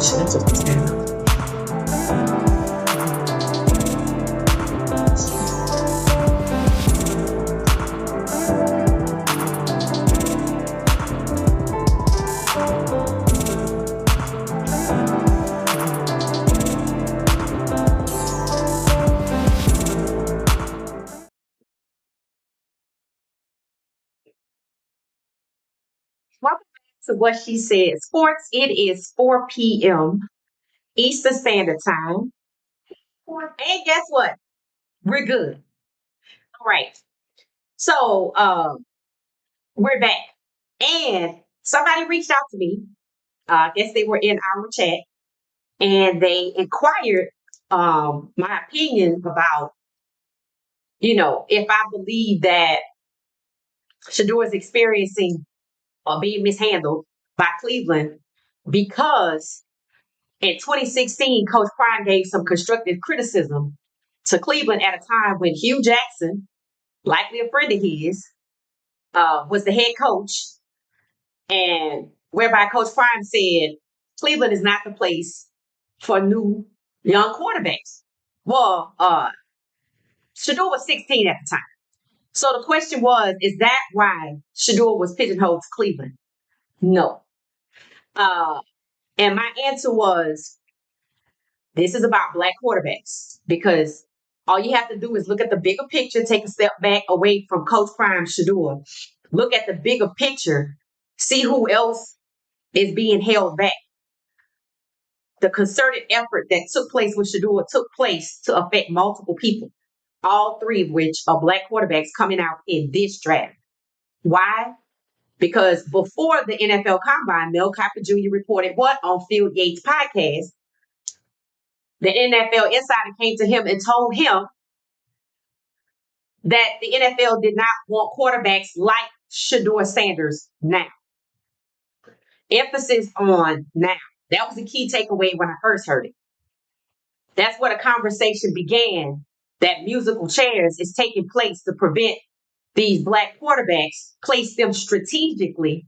should have took this down. Welcome back to what she said. Sports, it is 4 p.m. Eastern Standard Time. And guess what? We're good. All right. So we're back. And somebody reached out to me. I guess they were in our chat and they inquired my opinion about, if I believe that Shedeur is experiencing or being mishandled by Cleveland because in 2016, Coach Prime gave some constructive criticism to Cleveland at a time when Hugh Jackson, likely a friend of his, was the head coach, and whereby Coach Prime said Cleveland is not the place for new young quarterbacks. Well, Shedeur was 16 at the time. So the question was, is that why Shedeur was pigeonholed to Cleveland? No. And my answer was, this is about black quarterbacks because all you have to do is look at the bigger picture, take a step back away from Coach Prime Shedeur, look at the bigger picture, see who else is being held back. The concerted effort that took place with Shedeur took place to affect multiple people, all three of which are black quarterbacks coming out in this draft. Why? Because before the NFL Combine, Mel Kiper Jr. reported what on Field Yates podcast? The NFL insider came to him and told him that the NFL did not want quarterbacks like Shedeur Sanders now. Emphasis on now. That was the key takeaway when I first heard it. That's where the conversation began, that musical chairs is taking place to prevent these black quarterbacks, place them strategically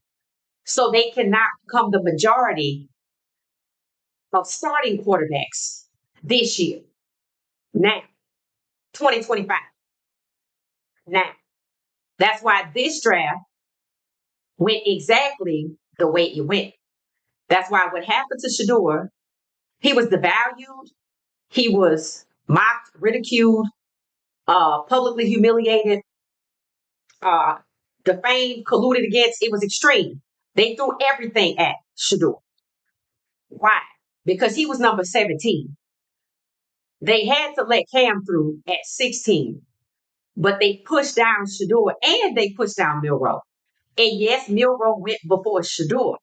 so they cannot become the majority of starting quarterbacks this year. Now, 2025. Now, that's why this draft went exactly the way it went. That's why what happened to Shedeur, he was devalued, he was mocked, ridiculed, publicly humiliated, defamed, colluded against. It was extreme. They threw everything at Shedeur. Why? Because he was number 17. They had to let Cam through at 16, but they pushed down Shedeur and they pushed down Milroe. And yes, Milroe went before Shedeur,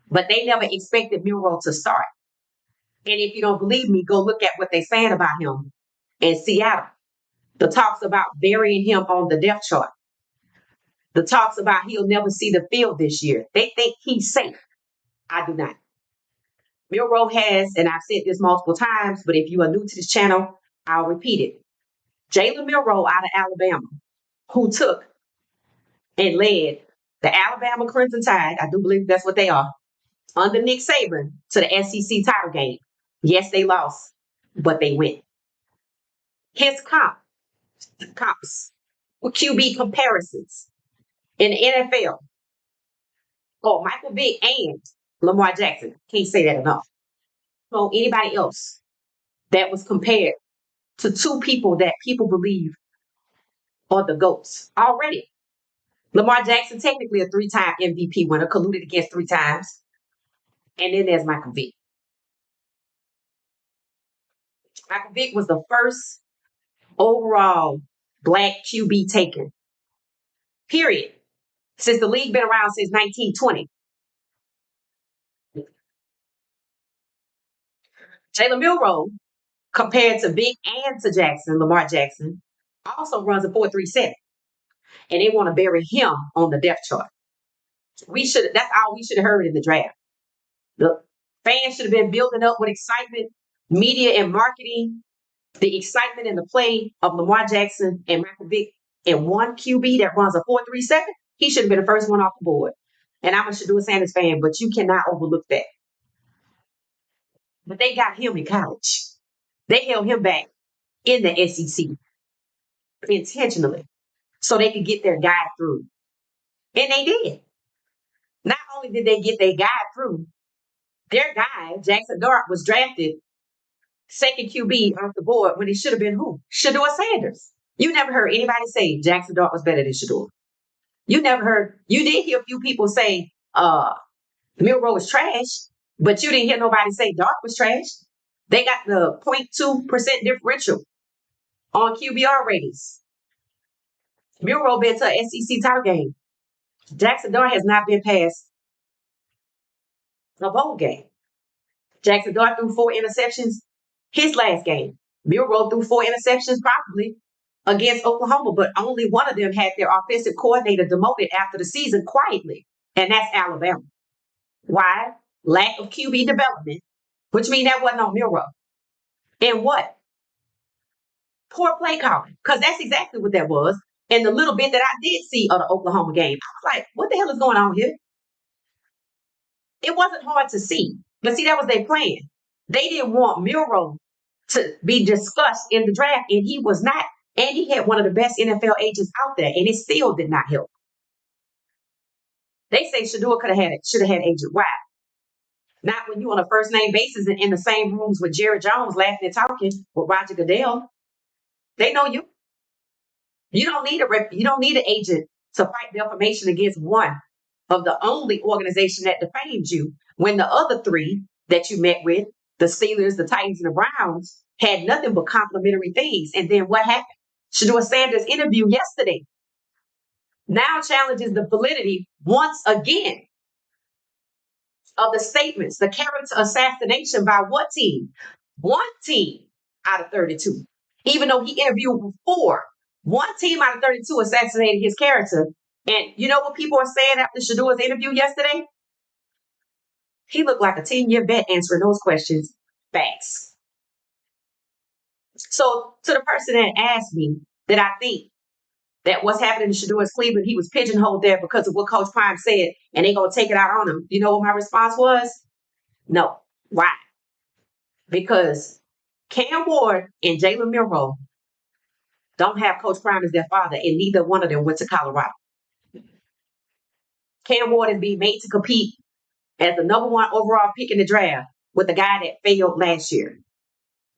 but they never expected Milroe to start. And if you don't believe me, go look at what they're saying about him in Seattle. The talks about burying him on the depth chart. The talks about he'll never see the field this year. They think he's safe. I do not. Milroe has, and I've said this multiple times, but if you are new to this channel, I'll repeat it. Jalen Milroe out of Alabama, who took and led the Alabama Crimson Tide, I do believe that's what they are, under Nick Saban to the SEC title game. Yes, they lost, but they win. His comps with QB comparisons in the NFL. Oh, Michael Vick and Lamar Jackson. Can't say that enough. So anybody else that was compared to two people that people believe are the GOATs already. Lamar Jackson, technically a 3-time MVP winner, colluded against 3 times. And then there's Michael Vick. Michael Vick was the first overall black QB taken. Period. Since the league been around since 1920. Jalen Milroe, compared to Vick and to Jackson, Lamar Jackson, also runs a 4.37. And they want to bury him on the depth chart. That's all we should have heard in the draft. The fans should have been building up with excitement, media and marketing, the excitement and the play of Lamar Jackson and Michael Vick and one QB that runs a 4.37. He should have been the first one off the board. And I'm a Shedeur Sanders fan, but you cannot overlook that. But they got him in college. They held him back in the SEC intentionally so they could get their guy through. And they did. Not only did they get their guy through, their guy, Jackson Dart, was drafted second QB off the board when he should have been who? Shedeur Sanders. You never heard anybody say Jackson Dart was better than Shedeur. You never heard, you did hear a few people say Milroe was trash, but you didn't hear nobody say Dart was trash. They got the 0.2% differential on QBR ratings. Milroe been to an SEC title game. Jackson Dart has not been past a bowl game. Jackson Dart threw 4 interceptions his last game. Milroe threw 4 interceptions probably against Oklahoma, but only one of them had their offensive coordinator demoted after the season quietly, and that's Alabama. Why? Lack of QB development, which means that wasn't on Milroe. And what? Poor play calling, because that's exactly what that was. And the little bit that I did see of the Oklahoma game, I was like, what the hell is going on here? It wasn't hard to see. But see, that was their plan. They didn't want Milroe to be discussed in the draft, and he was not. And he had one of the best NFL agents out there, and it still did not help. They say Shedeur should have had agent. Why? Not when you on a first name basis and in the same rooms with Jerry Jones laughing and talking with Roger Goodell. They know you. You don't need an agent to fight defamation against one of the only organization that defamed you when the other 3 that you met with, the Steelers, the Titans, and the Browns, had nothing but complimentary things. And then what happened? Shedeur Sanders' interview yesterday now challenges the validity once again of the statements, the character assassination by what team? One team out of 32. Even though he interviewed before, one team out of 32 assassinated his character. And you know what people are saying after Shedeur's interview yesterday? He looked like a 10-year vet answering those questions. Facts. So to the person that asked me that I think that what's happening in Shedeur's Cleveland, he was pigeonholed there because of what Coach Prime said, and they're going to take it out on him. You know what my response was? No. Why? Because Cam Ward and Jalen Milroe don't have Coach Prime as their father, and neither one of them went to Colorado. Cam Ward is being made to compete as the number 1 overall pick in the draft with the guy that failed last year.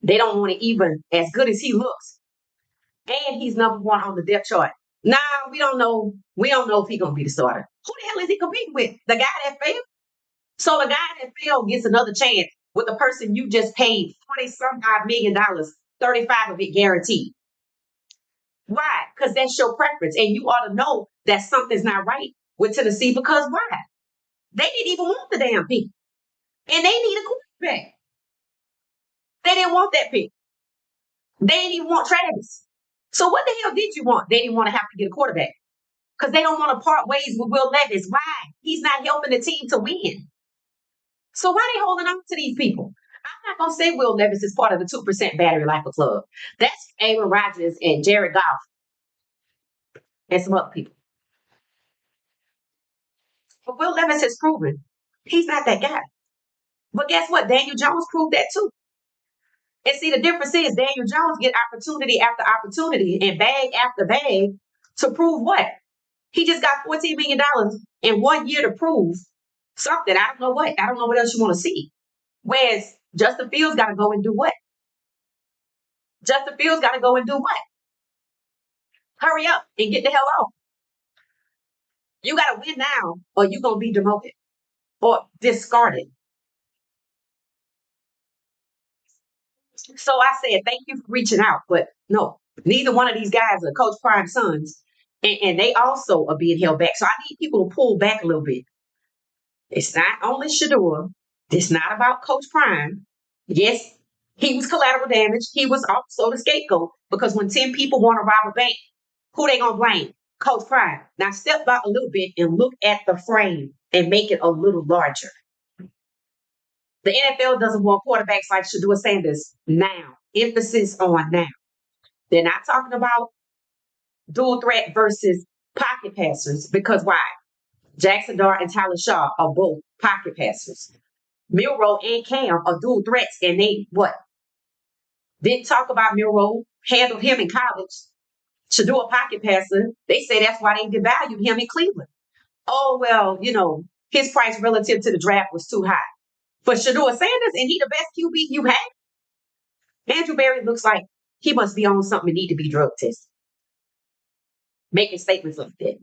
They don't want to even as good as he looks. And he's number 1 on the depth chart. Nah, we don't know. We don't know if he's going to be the starter. Who the hell is he competing with? The guy that failed? So the guy that failed gets another chance with the person you just paid $40-some-odd million, 35 of it guaranteed. Why? Because that's your preference. And you ought to know that something's not right with Tennessee, because why? They didn't even want the damn pick. And they need a quarterback. They didn't want that pick. They didn't even want Travis. So what the hell did you want? They didn't want to have to get a quarterback. Because they don't want to part ways with Will Levis. Why? He's not helping the team to win. So why are they holding on to these people? I'm not going to say Will Levis is part of the 2% Battery Lifer Club. That's Aaron Rodgers and Jared Goff and some other people. But Will Levis has proven he's not that guy. But guess what? Daniel Jones proved that too. And see, the difference is Daniel Jones get opportunity after opportunity and bag after bag to prove what? He just got $14 million in 1 year to prove something. I don't know what. I don't know what else you want to see. Whereas Justin Fields got to go and do what? Justin Fields got to go and do what? Hurry up and get the hell off. You got to win now or you're going to be demoted or discarded. So I said, thank you for reaching out. But no, neither one of these guys are Coach Prime's sons. And they also are being held back. So I need people to pull back a little bit. It's not only Shedeur. It's not about Coach Prime. Yes, he was collateral damage. He was also the scapegoat because when 10 people want to rob a bank, who they going to blame? Coach Prime. Now step back a little bit and look at the frame and make it a little larger. The NFL doesn't want quarterbacks like Shedeur Sanders now. Emphasis on now. They're not talking about dual threat versus pocket passers because why? Jackson Dart and Tyler Shaw are both pocket passers. Milroe and Cam are dual threats, and they what? Didn't talk about Milroe, handled him in college. Shedeur pocket passer. They say that's why they devalued him in Cleveland. Oh, well, his price relative to the draft was too high. For Shedeur Sanders, and he the best QB you have? Andrew Berry looks like he must be on something and need to be drug tested. Making statements like that.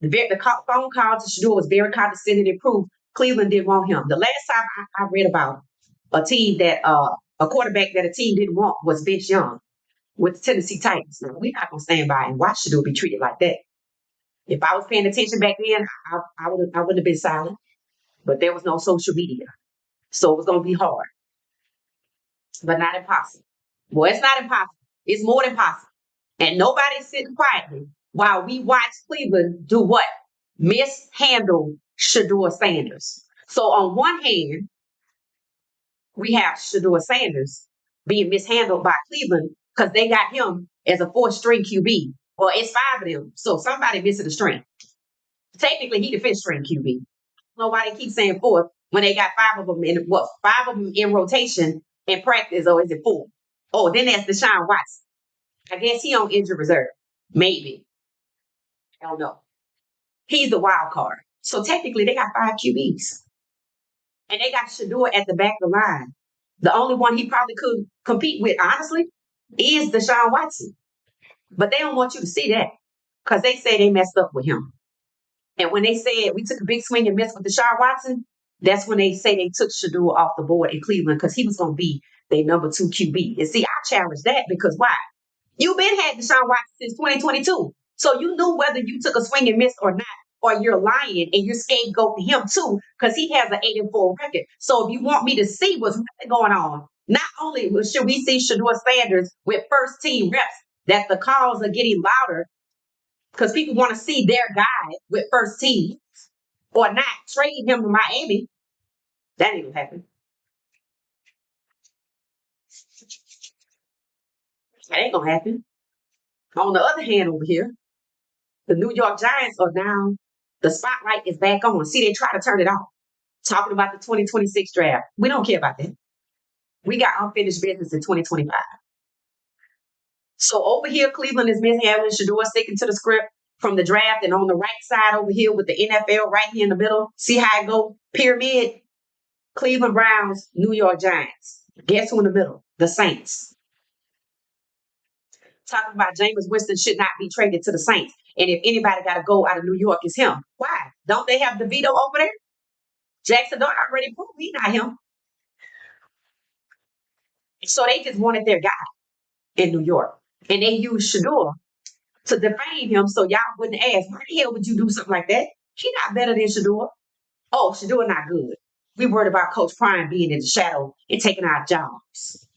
The phone call to Shedeur was very condescending and proved Cleveland didn't want him. The last time I read about a team that a quarterback that a team didn't want was Vince Young with the Tennessee Titans. Now, we're not gonna stand by and watch Shedeur be treated like that. If I was paying attention back then, I wouldn't have been silent. But there was no social media, so it was gonna be hard, but not impossible. Well, it's not impossible. It's more than possible. And nobody's sitting quietly while we watch Cleveland do what? Mishandle Shedeur Sanders. So on one hand, we have Shedeur Sanders being mishandled by Cleveland because they got him as a fourth-string QB. Well, it's five of them, so somebody missing a string. Technically, he the fifth-string QB. Nobody keeps saying fourth when they got five of them in rotation in practice, or is it four? Oh, then that's Deshaun Watson. I guess he on injured reserve. Maybe. I don't know. He's the wild card. So technically, they got five QBs. And they got Shedeur at the back of the line. The only one he probably could compete with, honestly, is Deshaun Watson. But they don't want you to see that because they say they messed up with him. And when they said we took a big swing and missed with Deshaun Watson, that's when they say they took Shedeur off the board in Cleveland because he was going to be their number 2 QB. And see, I challenge that because why? You've been had Deshaun Watson since 2022. So you knew whether you took a swing and miss or not, or you're lying and you're scapegoating him too, because he has an 8-4 record. So if you want me to see what's really going on, not only should we see Shedeur Sanders with first team reps, that the calls are getting louder because people want to see their guy with first team or not trade him to Miami. That ain't gonna happen. That ain't gonna happen. On the other hand, over here, the New York Giants are now, the spotlight is back on. See, they try to turn it off. Talking about the 2026 draft. We don't care about that. We got unfinished business in 2025. So over here, Cleveland is mishandling Shedeur, sticking to the script from the draft. And on the right side over here with the NFL right here in the middle, see how it go? Pyramid. Cleveland Browns, New York Giants. Guess who in the middle? The Saints. Talking about Jameis Winston should not be traded to the Saints. And if anybody got to go out of New York, it's him. Why? Don't they have the veto over there? Jackson Dart already proved he's not him. So they just wanted their guy in New York. And they used Shedeur to defame him so y'all wouldn't ask, why the hell would you do something like that? He's not better than Shedeur. Oh, Shedeur not good. We worried about Coach Prime being in the shadow and taking our jobs.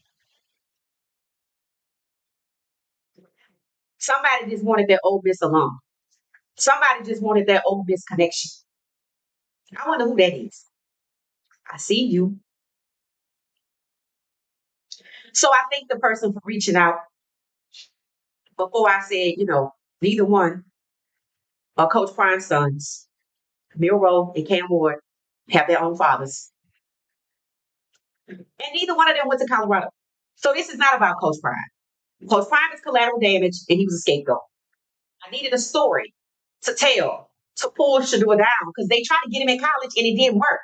Somebody just wanted their Ole Miss alum. Somebody just wanted their Ole Miss connection. I wonder who that is. I see you. So I thank the person for reaching out. Before I said, neither one of Coach Prime's sons, Milroe and Cam Ward, have their own fathers. And neither one of them went to Colorado. So this is not about Coach Prime. Coach Prime is collateral damage, and he was a scapegoat. I needed a story to tell to pull Shedeur down because they tried to get him in college and it didn't work.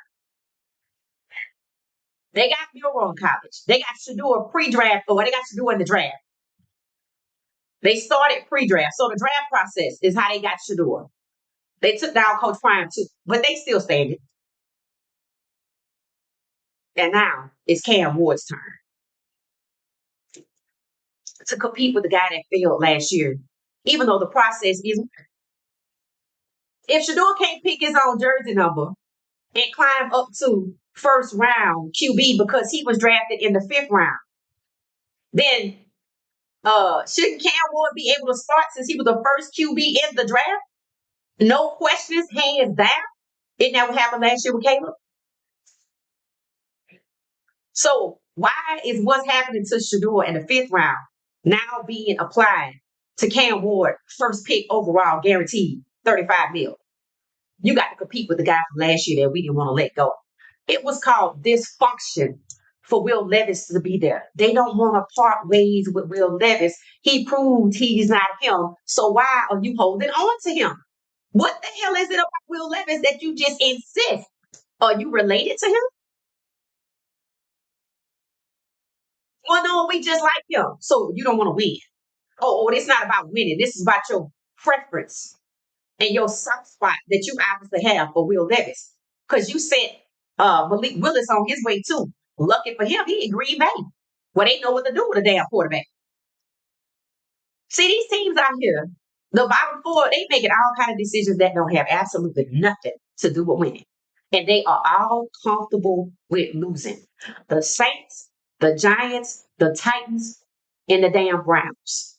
They got Milroe in college. They got Shedeur pre-draft, or they got Shedeur in the draft. They started pre-draft. So the draft process is how they got Shedeur. They took down Coach Prime too, but they still standing. And now it's Cam Ward's turn to compete with the guy that failed last year, even though the process isn't. If Shedeur can't pick his own jersey number and climb up to first round QB because he was drafted in the 5th round, then shouldn't Cam Ward be able to start since he was the first QB in the draft? No questions, hands down. Isn't that what happened last year with Caleb? So why is what's happening to Shedeur in the 5th round now being applied to Cam Ward, first pick overall, guaranteed $35 million? You got to compete with the guy from last year that we didn't want to let go. It was called dysfunction for Will Levis to be there. They don't want to part ways with Will Levis. He proved he's not him. So why are you holding on to him? What the hell is it about Will Levis that you just insist? Are you related to him? Well, no, we just like him. So you don't want to win. Oh, it's not about winning. This is about your preference and your soft spot that you obviously have for Will Levis. Because you sent Malik Willis on his way too. Lucky for him, he in Green Bay. Well, they know what to do with a damn quarterback. See, these teams out here, the bottom four, they making all kind of decisions that don't have absolutely nothing to do with winning. And they are all comfortable with losing. The Saints, the Giants, the Titans, and the damn Browns.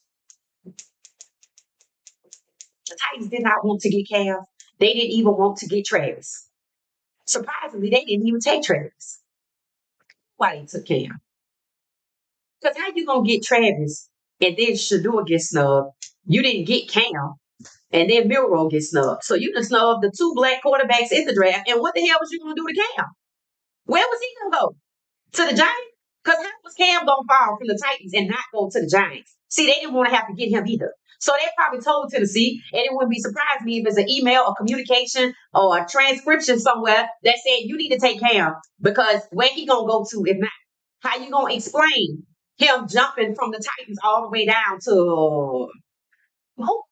The Titans did not want to get Cam. They didn't even want to get Travis. Surprisingly, they didn't even take Travis. Why they took Cam? Because how you gonna get Travis and then Shedeur gets snubbed? You didn't get Cam, and then Milroe gets snubbed. So you just snubbed the two black quarterbacks in the draft. And what the hell was you gonna do to Cam? Where was he gonna go? To the Giants? Because how was Cam gonna fall from the Titans and not go to the Giants? See, they didn't want to have to get him either. So they probably told Tennessee, and it wouldn't be surprised me if it's an email or communication or a transcription somewhere that said you need to take Cam because where he gonna go to if not? How you gonna explain him jumping from the Titans all the way down to who?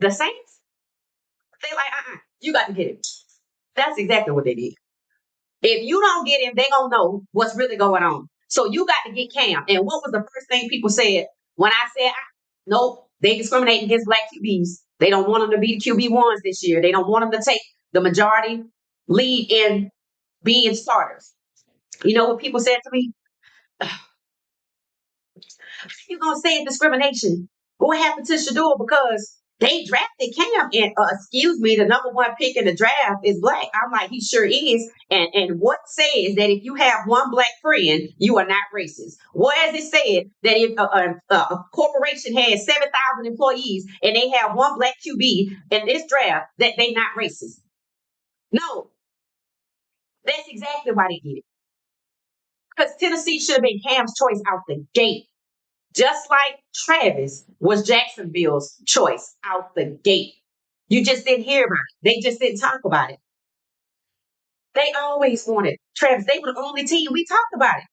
The Saints? They like, you got to get him. That's exactly what they did. If you don't get him, they gonna know what's really going on. So you got to get Cam. And what was the first thing people said when I said, nope, they discriminate against black QBs. They don't want them to be the QB1s this year. They don't want them to take the majority lead in being starters. You know what people said to me? You gonna say discrimination? What happened to Shedeur because they drafted Cam and excuse me, the number one pick in the draft is black. I'm like, he sure is. And what says that if you have one black friend, you are not racist? What has it said that if a corporation has 7,000 employees and they have one black QB in this draft, that they not racist? No, that's exactly why they did it. Because Tennessee should have been Cam's choice out the gate. Just like Travis was Jacksonville's choice out the gate. You just didn't hear about it. They just didn't talk about it. They always wanted Travis. They were the only team we talked about it.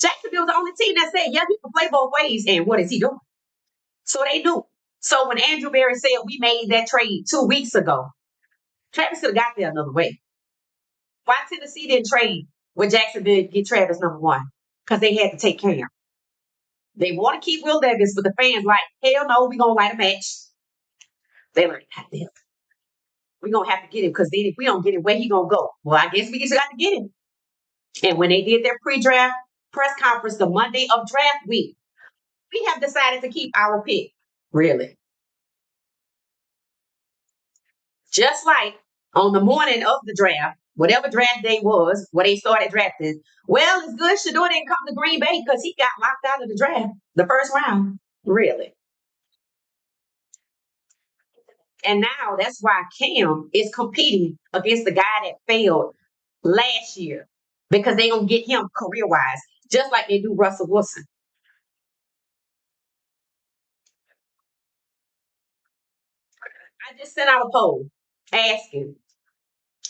Jacksonville was the only team that said, yeah, he can play both ways. And what is he doing? So they knew. So when Andrew Berry said we made that trade 2 weeks ago, Travis could have got there another way. Why Tennessee didn't trade with Jacksonville to get Travis number one? Because they had to take Cam. They want to keep Will Levis, but the fans like, hell no, we're going to light a match. They're like, God damn, we're going to have to get him because then if we don't get him, where he going to go? Well, I guess we just got to get him. And when they did their pre-draft press conference the Monday of draft week, we have decided to keep our pick. Really? Just like on the morning of the draft, whatever draft day was, where they started drafting, well, it's good Shedeur didn't come to Green Bay because he got locked out of the draft the first round. Really? And now that's why Cam is competing against the guy that failed last year because they don't get him career wise, just like they do Russell Wilson. I just sent out a poll asking.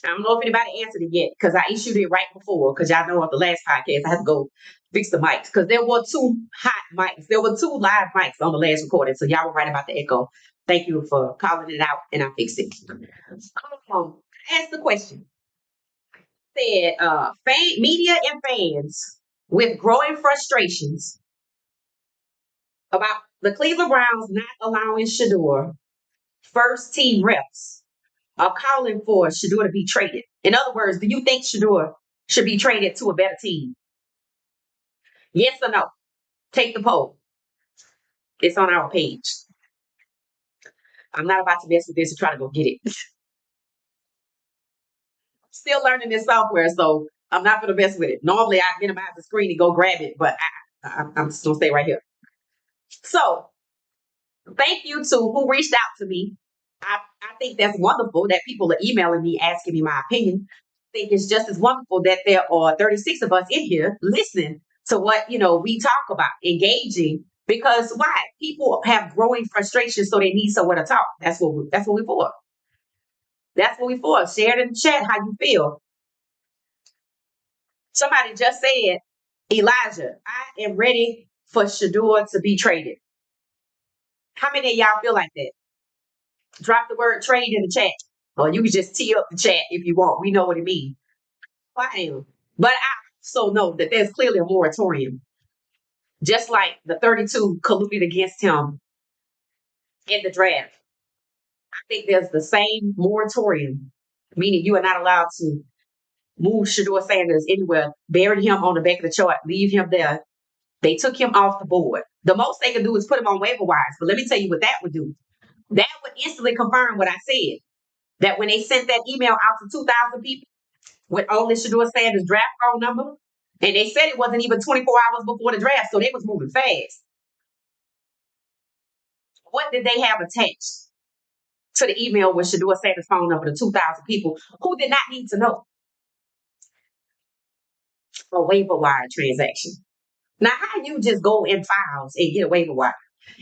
I don't know if anybody answered it yet because I issued it right before because y'all know of the last podcast I had to go fix the mics because there were two hot mics. There were two live mics on the last recording. So y'all were right about the echo. Thank you for calling it out and I fixed it. Ask the question. Said media and fans with growing frustrations about the Cleveland Browns not allowing Shedeur first team reps are calling for Shedeur to be traded. In other words, do you think Shedeur should be traded to a better team? Yes or no? Take the poll. It's on our page. I'm not about to mess with this and try to go get it. Still learning this software, so I'm not going to mess with it. Normally, I minimize the screen and go grab it, but I'm just going to stay right here. So, thank you to who reached out to me. I think that's wonderful that people are emailing me asking me my opinion. think it's just as wonderful that there are 36 of us in here listening to what we talk about, engaging. Because why? People have growing frustration, so they need somewhere to talk. That's what we for. That's what we for. Share it in the chat how you feel. Somebody just said, Elijah, I am ready for Shedeur to be traded. How many of y'all feel like that? Drop the word trade in the chat. Or you can just tee up the chat if you want. We know what it means. I am. But I also know that there's clearly a moratorium. Just like the 32 colluded against him in the draft. I think there's the same moratorium, meaning you are not allowed to move Shedeur Sanders anywhere, bury him on the back of the chart, leave him there. They took him off the board. The most they could do is put him on waiver wires. But let me tell you what that would do. That would instantly confirm what I said. That when they sent that email out to 2,000 people with only Shedeur Sanders' draft phone number, and they said it wasn't even 24 hours before the draft, so they was moving fast. What did they have attached to the email with Shedeur Sanders' phone number to 2,000 people who did not need to know? A waiver wire transaction. Now, how you just go in files and get a waiver wire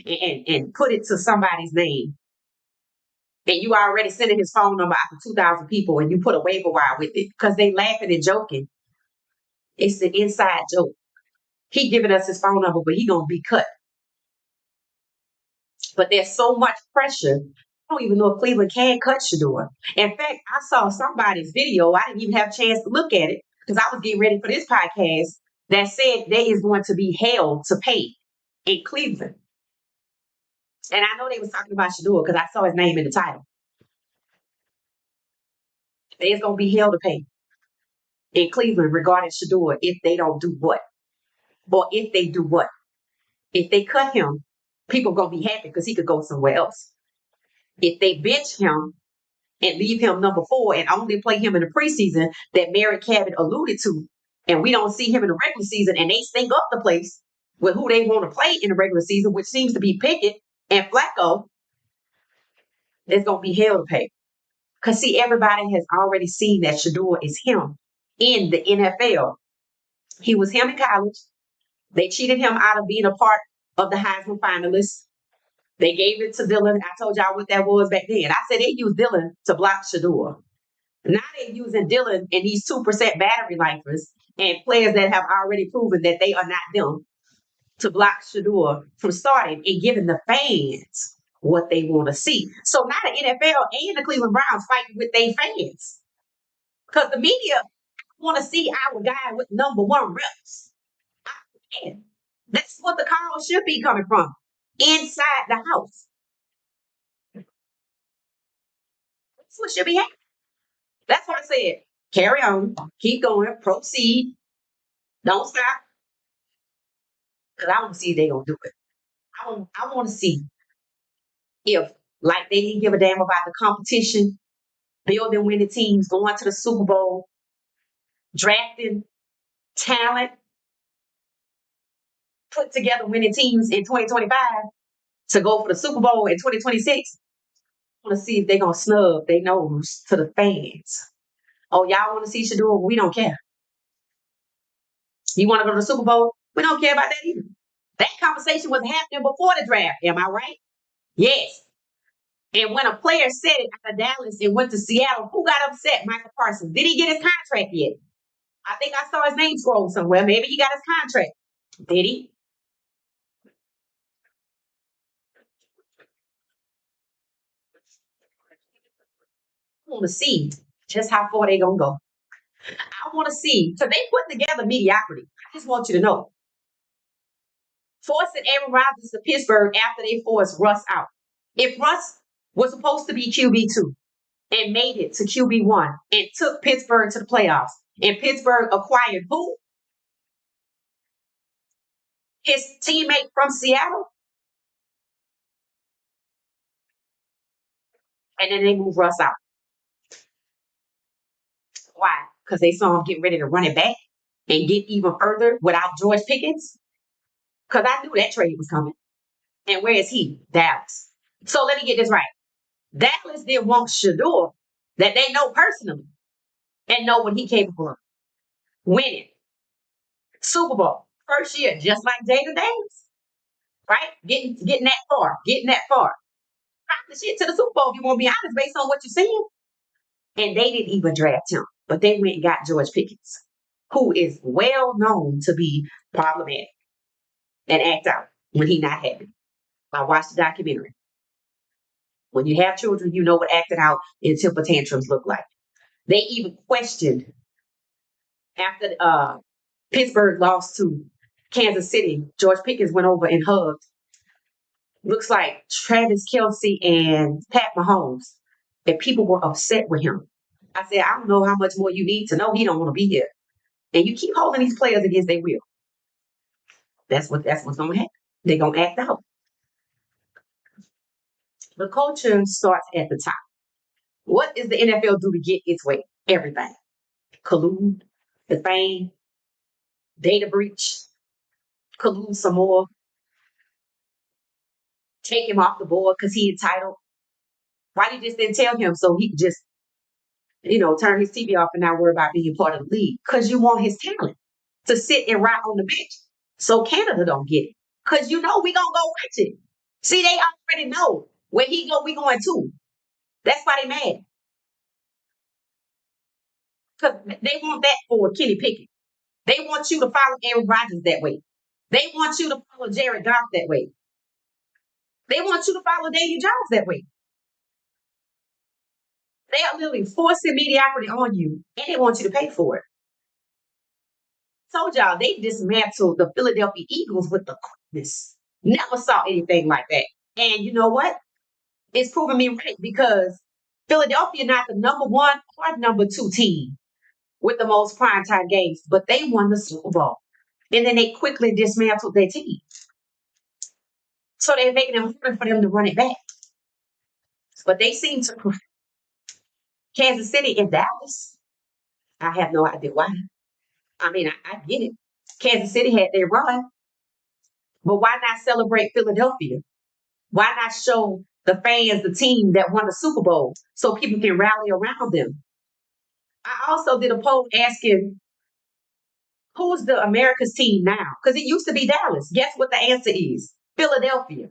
and put it to somebody's name, and you already sending his phone number out to 2,000 people, and you put a waiver wire with it because they laughing and joking. It's an inside joke. He giving us his phone number, but he gonna be cut. But there's so much pressure. I don't even know if Cleveland can cut Shedeur. In fact, I saw somebody's video. I didn't even have a chance to look at it because I was getting ready for this podcast that said they is going to be held to pay in Cleveland. And I know they was talking about Shedeur because I saw his name in the title. They is going to be held to pay in Cleveland regarding Shedeur if they don't do what? Or if they do what? If they cut him, people going to be happy because he could go somewhere else. If they bench him and leave him number 4 and only play him in the preseason that Mary Cabot alluded to, and we don't see him in the regular season, and they stink up the place with who they want to play in the regular season, which seems to be Pickett and Flacco, it's going to be hell to pay. Because, see, everybody has already seen that Shedeur is him in the NFL. He was him in college. They cheated him out of being a part of the Heisman finalists. They gave it to Dylan. I told y'all what that was back then. I said they used Dylan to block Shedeur. Now they're using Dylan and these 2% battery lifers and players that have already proven that they are not them to block Shedeur from starting and giving the fans what they want to see. So now the NFL and the Cleveland Browns fighting with their fans. Because the media want to see our guy with number 1 reps. Man, that's what the call should be coming from. Inside the house. That's what should be happening. That's what I said. Carry on. Keep going. Proceed. Don't stop. Because I want to see if they're going to do it. I want to see if, like, they didn't give a damn about the competition, building winning teams, going to the Super Bowl, drafting talent, put together winning teams in 2025 to go for the Super Bowl in 2026. I want to see if they're going to snub their nose to the fans. Oh, y'all want to see Shedeur? We don't care. You want to go to the Super Bowl? We don't care about that either. That conversation was happening before the draft. Am I right? Yes. And when a player said it out of Dallas and went to Seattle, who got upset? Michael Parsons. Did he get his contract yet? I think I saw his name scroll somewhere. Maybe he got his contract. Did he? I want to see just how far they going to go. I want to see. So they put together mediocrity. I just want you to know. Forcing Aaron Rodgers to Pittsburgh after they forced Russ out. If Russ was supposed to be QB2 and made it to QB1 and took Pittsburgh to the playoffs, and Pittsburgh acquired who? His teammate from Seattle? And then they move Russ out. Why? Because they saw him get ready to run it back and get even further without George Pickens? Because I knew that trade was coming. And where is he? Dallas. So let me get this right. Dallas didn't want Shedeur that they know personally. and know what he capable of. Winning Super Bowl first year, just like Jada Davis, right? Getting that far, getting that far. Drop the shit to the Super Bowl if you want to be honest, based on what you're seeing. And they didn't even draft him, but they went and got George Pickens, who is well known to be problematic and act out when he not happy. I watched the documentary. When you have children, you know what acting out in temper tantrums look like. They even questioned after Pittsburgh lost to Kansas City. George Pickens went over and hugged. Looks like Travis Kelsey and Pat Mahomes. And people were upset with him. I said, I don't know how much more you need to know. He don't want to be here. And you keep holding these players against their will. That's what's gonna happen. They're gonna act out. The culture starts at the top. What does the NFL do to get its way? Everything. Collude, the fame, data breach, collude some more, take him off the board because he entitled. Why you just didn't tell him so he could just, turn his TV off and not worry about being part of the league? Because you want his talent to sit and rot on the bench so Canada don't get it. Because we gonna go watch it. See, they already know where he go, we going too. That's why they mad. Because they want that for Kenny Pickett. They want you to follow Aaron Rodgers that way. They want you to follow Jared Goff that way. They want you to follow Daniel Jones that way. They are literally forcing mediocrity on you, and they want you to pay for it. Told y'all, they dismantled the Philadelphia Eagles with the quickness. Never saw anything like that. And you know what? It's proven me right because Philadelphia not the number one or number two team with the most primetime games, but they won the Super Bowl. And then they quickly dismantled their team. So they're making it harder for them to run it back. But they seem to Kansas City and Dallas. I have no idea why. I mean, I get it. Kansas City had their run, but why not celebrate Philadelphia? Why not show the fans the team that won the Super Bowl so people can rally around them? I also did a poll asking who's the America's team now? Because it used to be Dallas. Guess what the answer is? Philadelphia.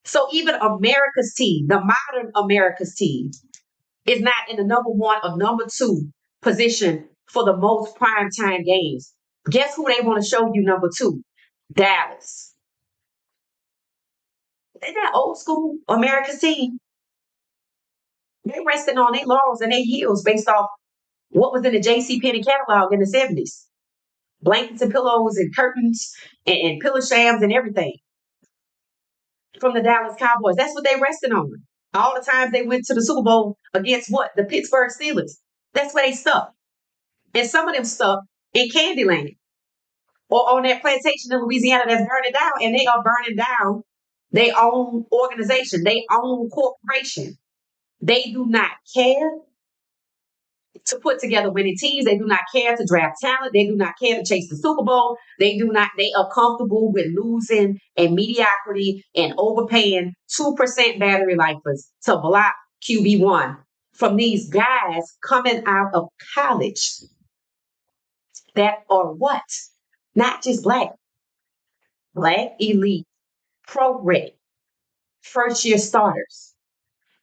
So even America's team, the modern America's team, is not in the number one or number two position for the most primetime games. Guess who they want to show you number two? Dallas. Isn't that old school America's team? They resting on their laurels and their heels based off what was in the J.C. Penney catalog in the 70s. Blankets and pillows and curtains and pillow shams and everything from the Dallas Cowboys. That's what they rested on. All the times they went to the Super Bowl against what? The Pittsburgh Steelers. That's where they stuck. And some of them stuck in Candyland or on that plantation in Louisiana that's burning down. And they are burning down their own organization, their own corporation. They do not care to put together winning teams. They do not care to draft talent. They do not care to chase the Super Bowl. They are comfortable with losing and mediocrity and overpaying 2% battery lifers to block QB1 from these guys coming out of college that are what? Not just black elite, pro ready, first year starters.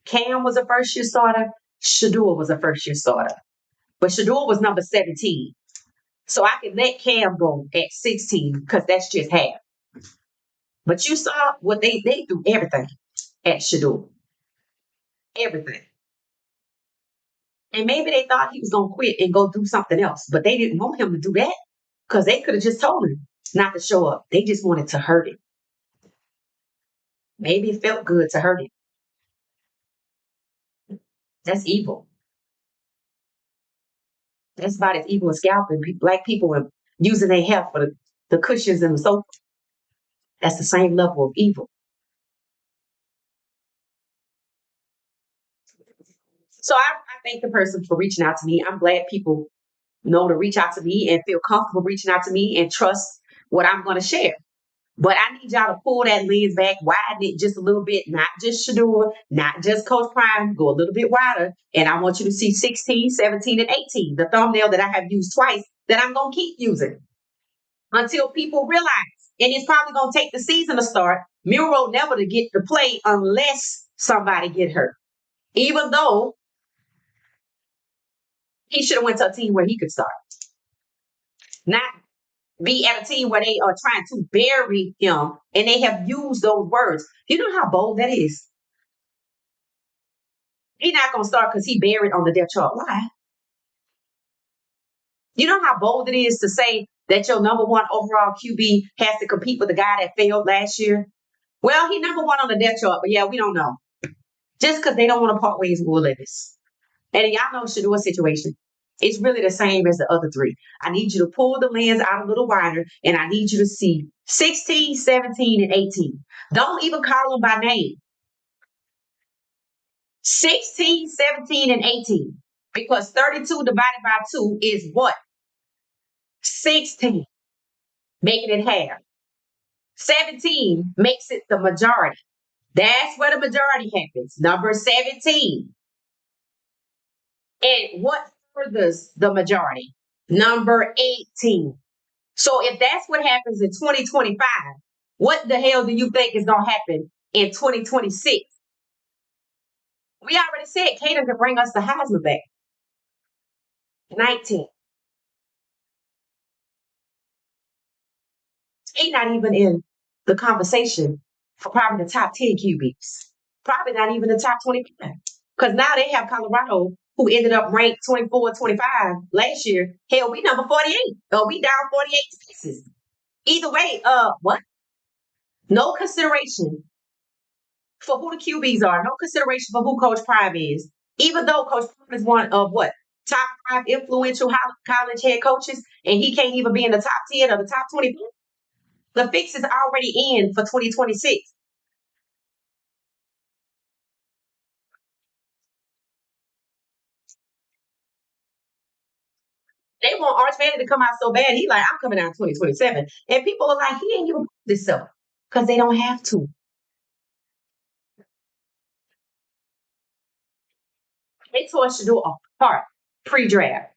Cam was a first year starter. Shedeur was a first year starter. But Shedeur was number 17. So I can let Cam go at 16 because that's just half. But you saw what they do everything at Shedeur. Everything. And maybe they thought he was going to quit and go do something else. But they didn't want him to do that because they could have just told him not to show up. They just wanted to hurt him. Maybe it felt good to hurt him. That's evil. That's about as evil as scalping black people and using their hair for the cushions and the sofa. That's the same level of evil. So I thank the person for reaching out to me. I'm glad people know to reach out to me and feel comfortable reaching out to me and trust what I'm going to share. But I need y'all to pull that lens back, widen it just a little bit, not just Shedeur, not just Coach Prime, go a little bit wider. And I want you to see 16, 17, and 18, the thumbnail that I have used twice that I'm going to keep using until people realize. And it's probably going to take the season to start. Miro never to get to play unless somebody get hurt. Even though he should have went to a team where he could start. Not be at a team where they are trying to bury him and they have used those words. You know how bold that is? He's not going to start because he buried on the depth chart. Why? You know how bold it is to say that your number one overall QB has to compete with the guy that failed last year? Well, he number one on the depth chart, but yeah, we don't know. Just because they don't want to part ways with Will Levis. And y'all know Shedeur's situation. It's really the same as the other three. I need you to pull the lens out a little wider, and I need you to see 16, 17, and 18. Don't even call them by name. 16, 17, and 18. Because 32 divided by 2 is what? 16. Making it half. 17 makes it the majority. That's where the majority happens. Number 17. And what furthers the majority? Number 18. So if that's what happens in 2025, what the hell do you think is going to happen in 2026? We already said Caden could bring us the Heisman back. 19. He's not even in the conversation for probably the top 10 QBs. Probably not even the top 25. Because now they have Colorado, who ended up ranked 24, 25 last year. Hell, we number 48. Oh, we down 48 pieces. Either way, what? No consideration for who the QBs are. No consideration for who Coach Prime is. Even though Coach Prime is one of what? Top 5 influential college head coaches, and he can't even be in the top 10 or the top 20. The fix is already in for 2026. They want Arch Manning to come out so bad. He like, I'm coming out 2027. And people are like, he ain't even this stuff. Because they don't have to. They tore Shedeur apart pre-draft.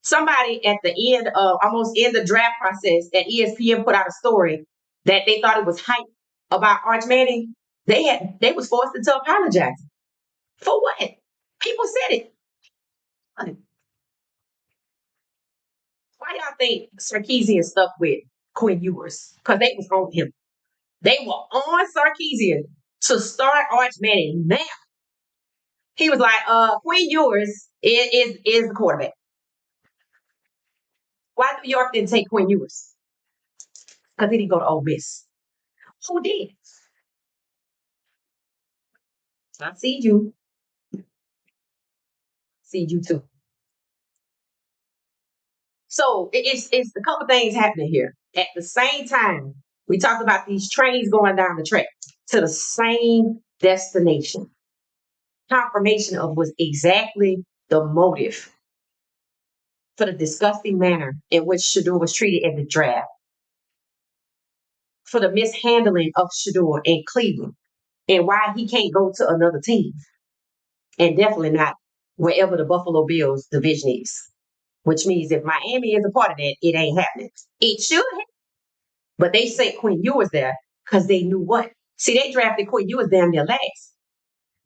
Somebody at the end of almost in the draft process at ESPN put out a story that they thought it was hype about Arch Manning. They was forced into apologizing. For what? People said it. Why y'all think Sarkisian stuck with Quinn Ewers? Because they was on him. They were on Sarkisian to start Arch Manning. Now he was like, Quinn Ewers is the quarterback. Why New York didn't take Quinn Ewers? Because he didn't go to Ole Miss. Who did? I see you. See you too. So it's a couple things happening here. At the same time, we talked about these trains going down the track to the same destination. Confirmation of was exactly the motive for the disgusting manner in which Shedeur was treated in the draft, for the mishandling of Shedeur in Cleveland, and why he can't go to another team, and definitely not wherever the Buffalo Bills division is. Which means if Miami is a part of that, it ain't happening. It should have, but they sent Quinn Ewers there because they knew what. See, they drafted Quinn Ewers down there last.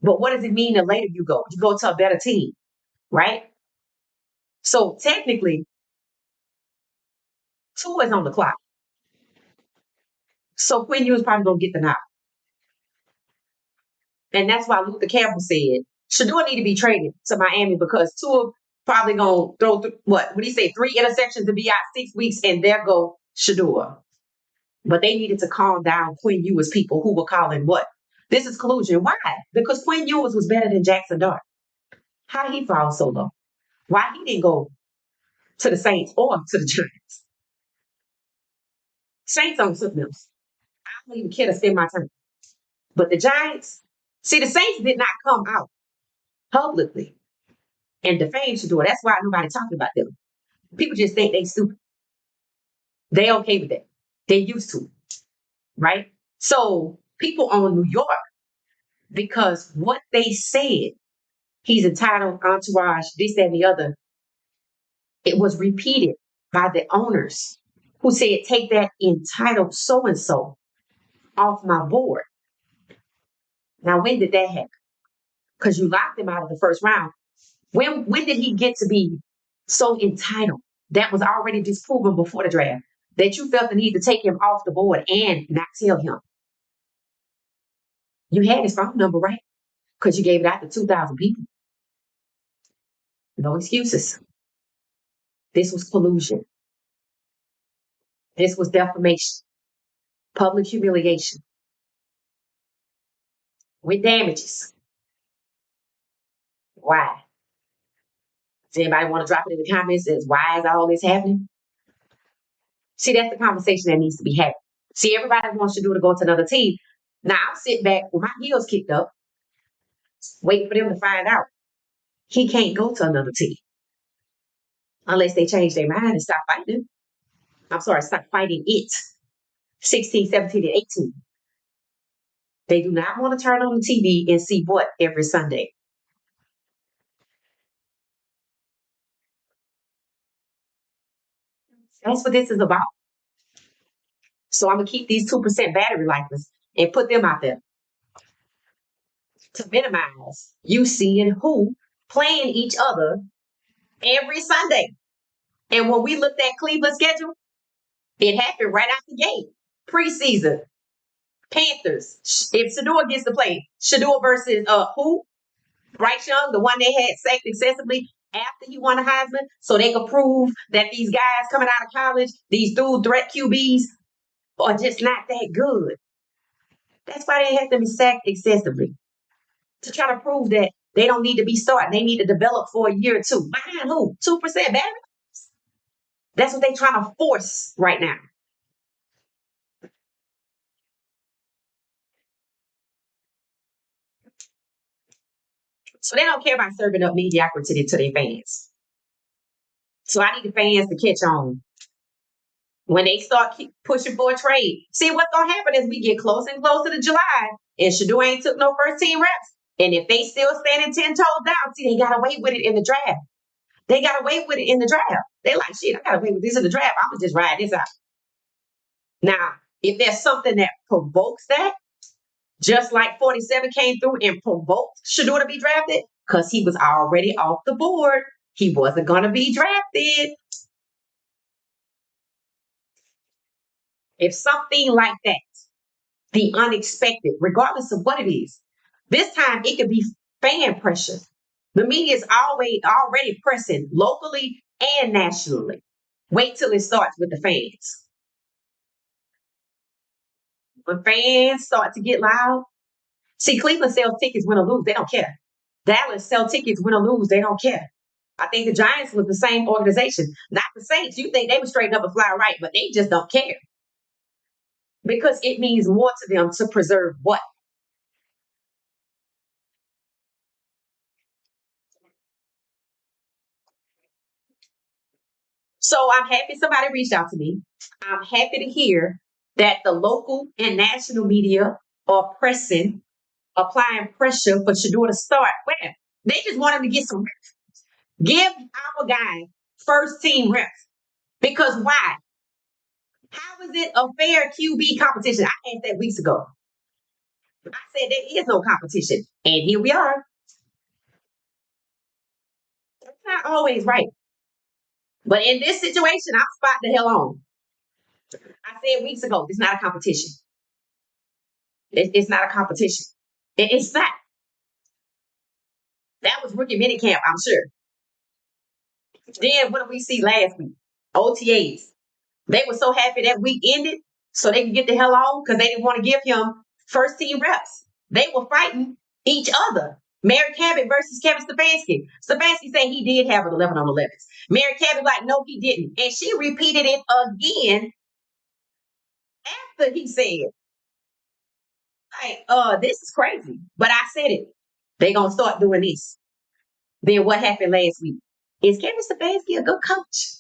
But what does it mean the later you go? You go to a better team, right? So technically, two is on the clock. So Quinn Ewers probably gonna get the knock. And that's why Luther Campbell said Shedeur need to be traded to Miami because Tua probably gonna throw what would he say 3 interceptions to be out 6 weeks, and there go Shedeur. But they needed to calm down Quinn Ewers people who were calling what? This is collusion. Why? Because Quinn Ewers was better than Jackson Dart. How did he fall so low? Why he didn't go to the Saints or to the Giants? Saints on something else. I don't even care to spend my time. But the Giants, see, the Saints did not come out publicly and defame Shedeur. That's why nobody talking about them. People just think they stupid. They okay with that. They used to. right? So people on New York, because what they said, he's entitled, entourage, this, that, and the other, it was repeated by the owners who said, take that entitled so and so off my board. Now, when did that happen? Because you locked him out of the first round. When did he get to be so entitled? That was already disproven before the draft that you felt the need to take him off the board and not tell him. You had his phone number, right? Because you gave it out to 2,000 people. No excuses. This was collusion. This was defamation, public humiliation with damages. Why? Does anybody want to drop it in the comments? Says, why is all this happening? See, that's the conversation that needs to be had. See, everybody wants to do to go to another team. Now, I'll sit back with my heels kicked up, waiting for them to find out. He can't go to another team unless they change their mind and stop fighting. I'm sorry, stop fighting it. 16, 17, and 18. They do not want to turn on the TV and see what every Sunday. That's what this is about. So I'm going to keep these 2% battery lifers and put them out there to minimize you seeing who playing each other every Sunday. And when we looked at Cleveland's schedule, it happened right out the gate. Preseason, Panthers. If Shedeur gets to play, Shedeur versus who? Bryce Young, the one they had sacked excessively after he won a Heisman, so they could prove that these guys coming out of college, these dual threat QBs, are just not that good. That's why they had to be sacked excessively, to try to prove that they don't need to be starting. They need to develop for a year or two. Behind who? 2% battery? That's what they're trying to force right now. So they don't care about serving up mediocrity to their fans. So I need the fans to catch on. When they start keep pushing for a trade, see what's gonna happen as we get closer and closer to July, and Shedeur ain't took no first team reps. And if they still standing 10 toes down, see, they got away with it in the draft. They got away with it in the draft. They like, shit, I got away with this in the draft. I'm gonna just ride this out. Now, if there's something that provokes that, just like 47 came through and provoked Shedeur to be drafted, because he was already off the board. He wasn't gonna be drafted. If something like that, the unexpected, regardless of what it is. This time it could be fan pressure. The media is always already pressing locally and nationally. Wait till it starts with the fans. When fans start to get loud, see, Cleveland sells tickets win or lose, they don't care. Dallas sell tickets win or lose, they don't care. I think the Giants was the same organization, not the Saints. You think they would straighten up and fly right, but they just don't care because it means more to them to preserve what? So I'm happy somebody reached out to me. I'm happy to hear that the local and national media are pressing, applying pressure for Shedeur to start. Where? They just want him to get some reps. Give our guy first team reps. Because why? How is it a fair QB competition? I asked that weeks ago. I said there is no competition. And here we are. It's not always right. But in this situation, I'm spot the hell on. I said weeks ago, it's not a competition. It's not a competition. It's not. That was rookie minicamp, I'm sure. Then what did we see last week? OTAs. They were so happy that week ended so they could get the hell on because they didn't want to give him first team reps. They were fighting each other. Mary Cabot versus Kevin Stefanski. Stefanski said he did have an 11 on 11s. Mary Cabot like, no, he didn't. And she repeated it again after he said, like, this is crazy. But I said it. They gonna start doing this. Then what happened last week? Is Kevin Stefanski a good coach?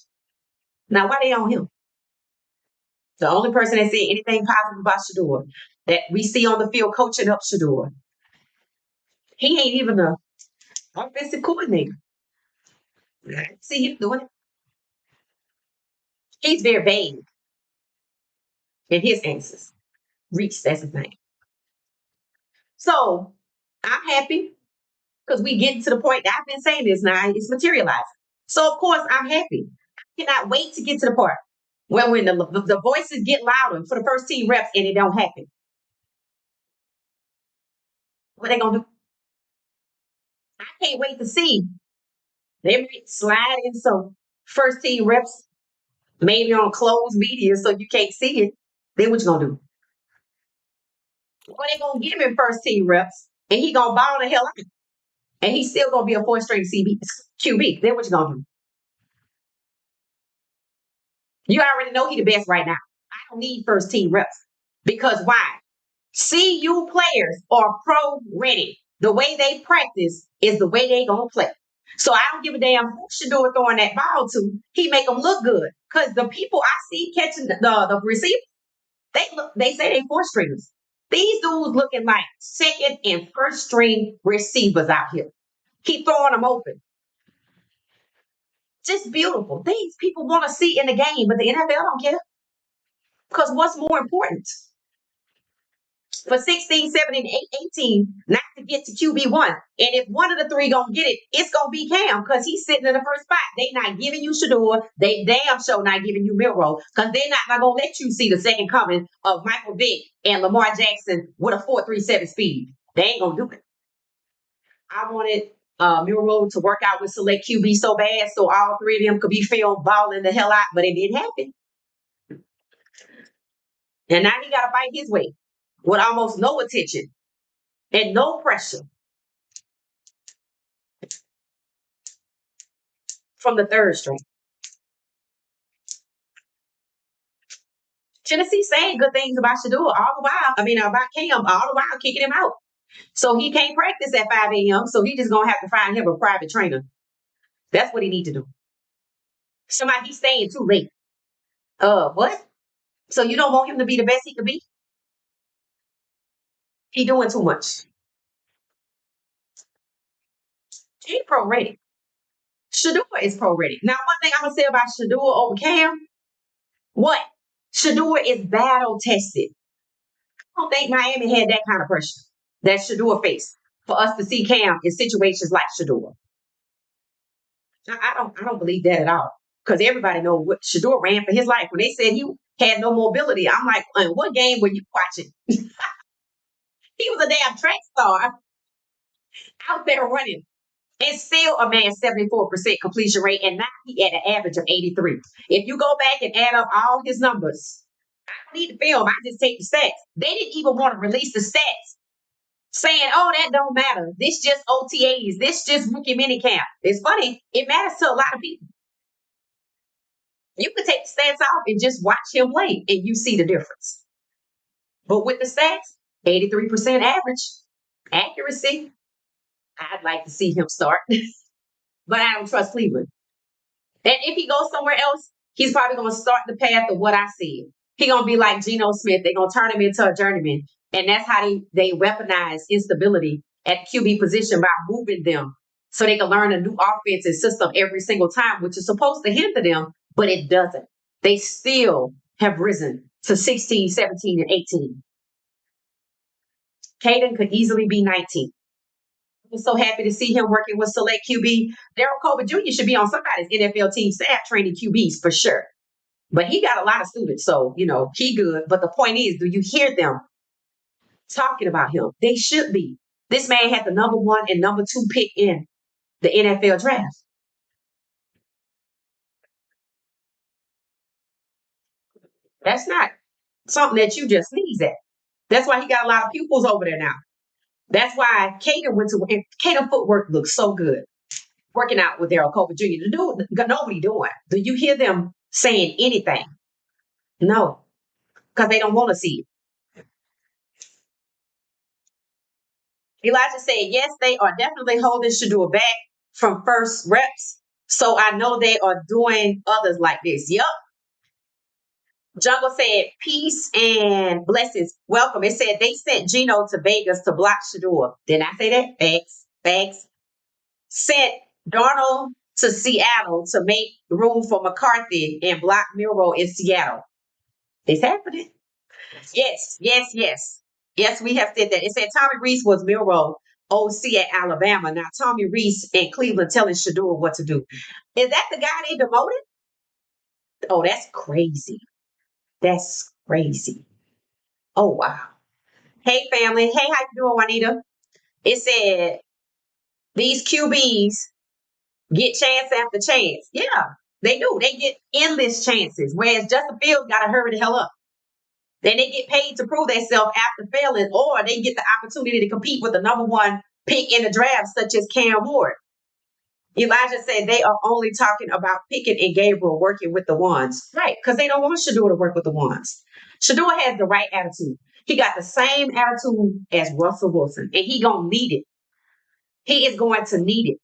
Now, why they on him? The only person that said anything positive about Shedeur that we see on the field coaching up Shedeur, he ain't even the offensive coordinator. I see him doing it. He's very vague in his answers. Reach, that's his name. So I'm happy because we getting to the point that I've been saying this now, it's materializing. So of course I'm happy. I cannot wait to get to the part where when the voices get louder for the first team reps and it don't happen. What they gonna do? I can't wait to see. They might slide in some first team reps, maybe on closed media so you can't see it. Then what you gonna do? Or they gonna give him first team reps and he gonna ball the hell out. And he's still gonna be a 4-string QB. Then what you gonna do? You already know he the best right now. I don't need first team reps. Because why? CU players are pro ready. The way they practice is the way they gonna play. So I don't give a damn who Shedeur throwing that ball to. He make them look good. Because the people I see catching the receiver, they say they 4-stringers. These dudes looking like second and first string receivers out here. Keep throwing them open. Just beautiful. Things people want to see in the game, but the NFL don't care. Because what's more important? For 16, 17, 18, not to get to QB1. And if one of the three gonna get it, it's gonna be Cam because he's sitting in the first spot. They not giving you Shedeur. They damn sure not giving you Milrow because they're not gonna let you see the second coming of Michael Vick and Lamar Jackson with a 4.37 speed. They ain't gonna do it. I wanted Milrow to work out with select QB so bad so all three of them could be filmed balling the hell out, but it didn't happen. And now he got to fight his way with almost no attention and no pressure from the third string. Tennessee saying good things about Shedeur all the while. I mean, about Cam all the while kicking him out. So he can't practice at 5 a.m. So he just gonna have to find him a private trainer. That's what he need to do. Somebody he's staying too late. What? So you don't want him to be the best he could be? He doing too much. He pro ready. Shedeur is pro ready. Now, one thing I'm gonna say about Shedeur over Cam, what? Shedeur is battle tested. I don't think Miami had that kind of pressure that Shedeur faced for us to see Cam in situations like Shedeur. I don't believe that at all. Because everybody knows what Shedeur ran for his life. When they said he had no mobility, I'm like, what game were you watching? He was a damn track star out there running. And still a man 74% completion rate, and now he at an average of 83. If you go back and add up all his numbers, I don't need the film. I just take the stats. They didn't even want to release the stats saying, oh, that don't matter. This just OTAs. This just rookie minicamp. It's funny. It matters to a lot of people. You could take the stats off and just watch him play, and you see the difference. But with the stats, 83% average accuracy, I'd like to see him start. But I don't trust Cleveland. And if he goes somewhere else, he's probably going to start the path of what I see. He's going to be like Geno Smith. They're going to turn him into a journeyman. And that's how they weaponize instability at QB position by moving them so they can learn a new offense and system every single time, which is supposed to hinder them, but it doesn't. They still have risen to 16, 17, and 18. Caden could easily be 19. I'm so happy to see him working with select QB. Daryl Colbert Jr. should be on somebody's NFL team staff training QBs for sure. But he got a lot of students, so, he good. But the point is, do you hear them talking about him? They should be. This man had the number 1 and number 2 pick in the NFL draft. That's not something that you just sneeze at. That's why he got a lot of pupils over there now. That's why Caden footwork looks so good. Working out with Daryl Colbert Jr. Nobody doing. Do you hear them saying anything? No, because they don't want to see it. Elijah said, yes, they are definitely holding Shedeur back from first reps. So I know they are doing others like this. Yep. Jungle said, peace and blessings. Welcome. It said they sent Gino to Vegas to block Shedeur. Didn't I say that? Facts. Facts. Sent Darnold to Seattle to make room for McCarthy and block Miro in Seattle. It's happening. Yes, yes, yes. Yes, we have said that. It said Tommy Reese was Miro OC at Alabama. Now Tommy Reese in Cleveland telling Shedeur what to do. Is that the guy they demoted? Oh, that's crazy. That's crazy. Oh wow. Hey family. Hey, how you doing, Juanita? It said these QBs get chance after chance. Yeah, they do. They get endless chances. Whereas Justin Fields got to hurry the hell up. Then they get paid to prove themselves after failing, or they get the opportunity to compete with the number one pick in the draft, such as Cam Ward. Elijah said they are only talking about Pickett and Gabriel working with the ones. Right, because they don't want Shedeur to work with the ones. Shedeur has the right attitude. He got the same attitude as Russell Wilson, and he gonna need it. He is going to need it.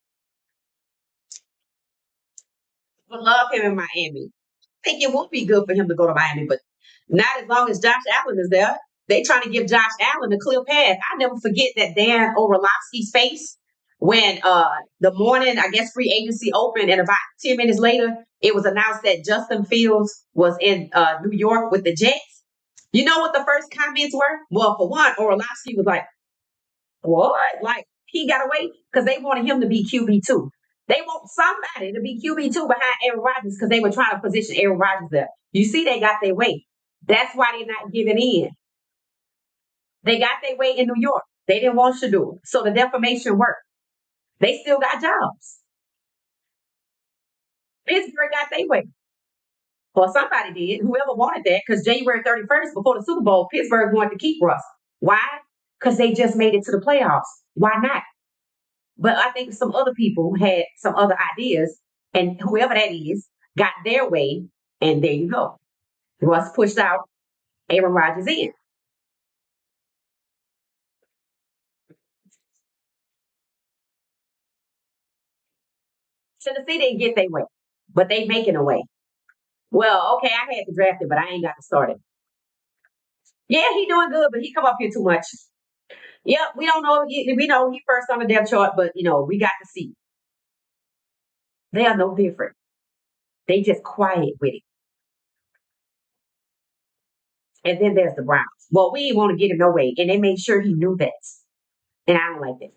I love him in Miami. I think it would be good for him to go to Miami, but not as long as Josh Allen is there. They trying to give Josh Allen a clear path. I never forget that Dan Orlovsky's face when the morning, I guess, free agency opened, and about 10 minutes later, it was announced that Justin Fields was in New York with the Jets. You know what the first comments were? Well, for one, Orlovsky was like, what? Like he got away because they wanted him to be QB2. They want somebody to be QB2 behind Aaron Rodgers because they were trying to position Aaron Rodgers there. You see, they got their way. That's why they're not giving in. They got their way in New York. They didn't want Shedeur. So the defamation worked. They still got jobs. Pittsburgh got their way. Well, somebody did. Whoever wanted that, because January 31st, before the Super Bowl, Pittsburgh wanted to keep Russ. Why? Because they just made it to the playoffs. Why not? But I think some other people had some other ideas, and whoever that is got their way, and there you go. Russ pushed out Aaron Rodgers in. Tennessee didn't get their way, but they making a way. Well, okay, I had to draft it, but I ain't got to start it. Yeah, he doing good, but he come up here too much. Yep, we don't know. We know he first on the depth chart, but we got to see. They are no different. They just quiet with it. And then there's the Browns. Well, we didn't want to get him no way, and they made sure he knew that, and I don't like that.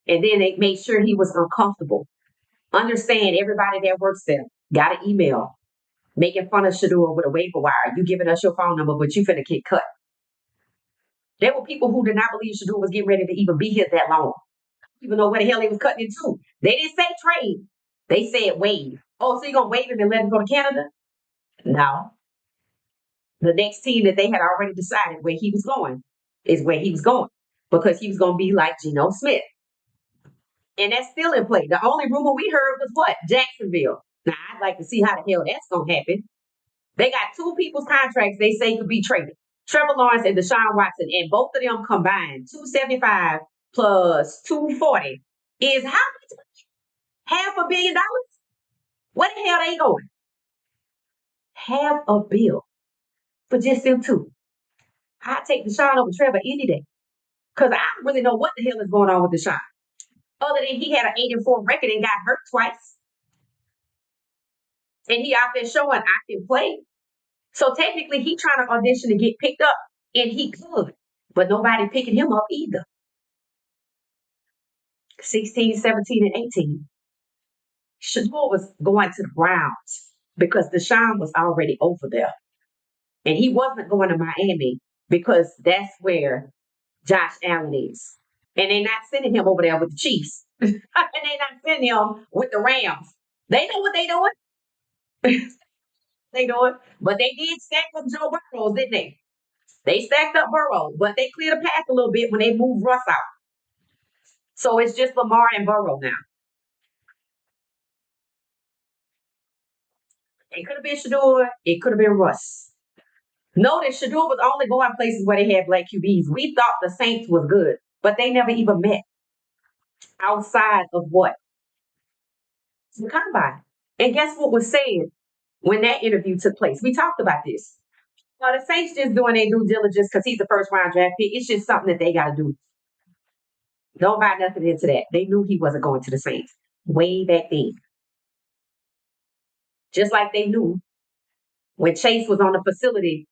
And then they made sure he was uncomfortable. Understand everybody that works there got an email making fun of Shedeur with a waiver wire. You giving us your phone number, but you finna get cut. There were people who did not believe Shedeur was getting ready to even be here that long. Even know where the hell he was cutting into. They didn't say trade. They said waive. Oh, so you gonna waive him and let him go to Canada? No. The next team that they had already decided where he was going is where he was going. Because he was gonna be like Geno Smith. And that's still in play. The only rumor we heard was what? Jacksonville. Now, I'd like to see how the hell that's going to happen. They got two people's contracts they say could be traded. Trevor Lawrence and Deshaun Watson. And both of them combined, 275 plus 240 is how much? $500 million? Where the hell they going? $500 million for just them two. I take Deshaun over Trevor any day. Because I don't really know what the hell is going on with Deshaun. Other than he had an 8-4 record and got hurt twice. And he out there showing I can play. So technically, he trying to audition to get picked up, and he could, but nobody picking him up either. 16, 17, and 18. Shedeur was going to the Browns because Deshaun was already over there, and he wasn't going to Miami because that's where Josh Allen is, and they're not sending him over there with the Chiefs, and they're not sending him with the Rams. They know what they doing. They doing, but they did stack up Joe Burrow, didn't they? They stacked up Burrow, but they cleared the path a little bit when they moved Russ out. So it's just Lamar and Burrow now. It could have been Shedeur. It could have been Russ. Notice Shedeur was only going places where they had black QBs. We thought the Saints was good, but they never even met outside of what? The combine. And guess what was said? when that interview took place. We talked about this. The Saints just doing their due diligence because he's the first round draft pick. It's just something that they got to do. Don't buy nothing into that. They knew he wasn't going to the Saints way back then. Just like they knew when Chase was on the facility,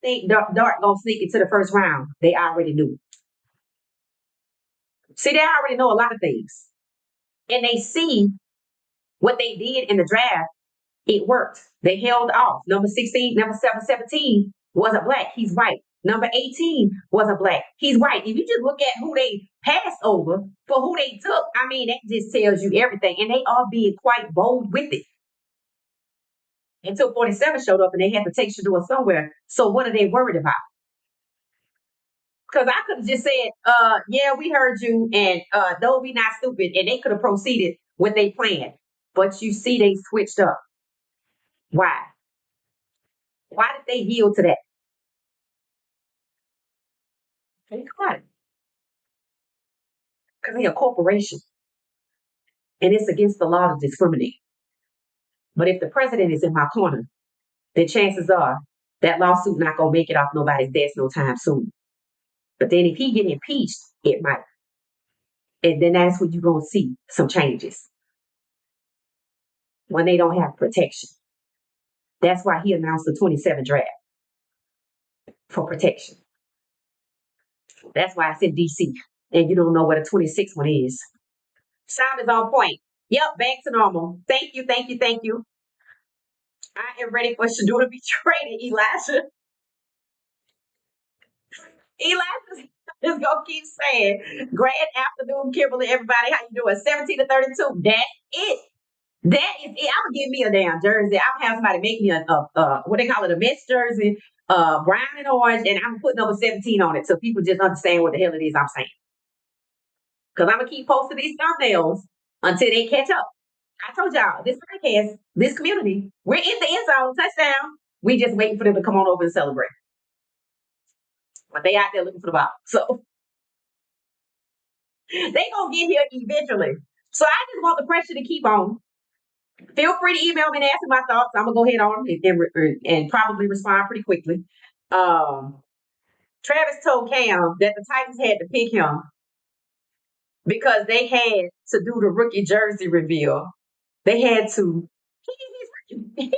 think Dart gonna sneak into the first round. They already knew. See, they already know a lot of things. And they see what they did in the draft. It worked. They held off. Number 16, number 17 wasn't black. He's white. Number 18 wasn't black. He's white. If you just look at who they passed over for who they took, I mean, that just tells you everything. And they are being quite bold with it. Until 47 showed up and they had to take Shedeur somewhere. So what are they worried about? Because I could have just said, yeah, we heard you, and no, we not stupid, and they could have proceeded with their plan. But you see, they switched up. Why? Why did they yield to that? Think about it. Because they're a corporation, and it's against the law to discriminate. But if the president is in my corner, then chances are that lawsuit not gonna make it off nobody's desk no time soon. But then if he get impeached, it might. And then that's when you're gonna see some changes. When they don't have protection. That's why he announced the 27 draft for protection. That's why it's in DC. And you don't know what a 26 one is. Sound is on point. Yep, back to normal. Thank you, thank you, thank you. I am ready for Shedeur to be traded, Elijah. Elijah is gonna keep saying, "Grand afternoon, Kimberly, everybody. How you doing? 17 to 32. That's it. That is it. I'm gonna give me a damn jersey. I'm gonna have somebody make me a what they call it, a Mets jersey, brown and orange, and I'm putting number 17 on it so people just understand what the hell it is I'm saying. Because I'm gonna keep posting these thumbnails until they catch up. I told y'all, this podcast, this community, we're in the end zone, touchdown. We just waiting for them to come on over and celebrate. But they out there looking for the ball. So they gonna get here eventually. So I just want the pressure to keep on. Feel free to email me and ask me my thoughts. I'm gonna go ahead on and probably respond pretty quickly. Travis told Cam that the Titans had to pick him because they had to do the rookie jersey reveal. They had to. He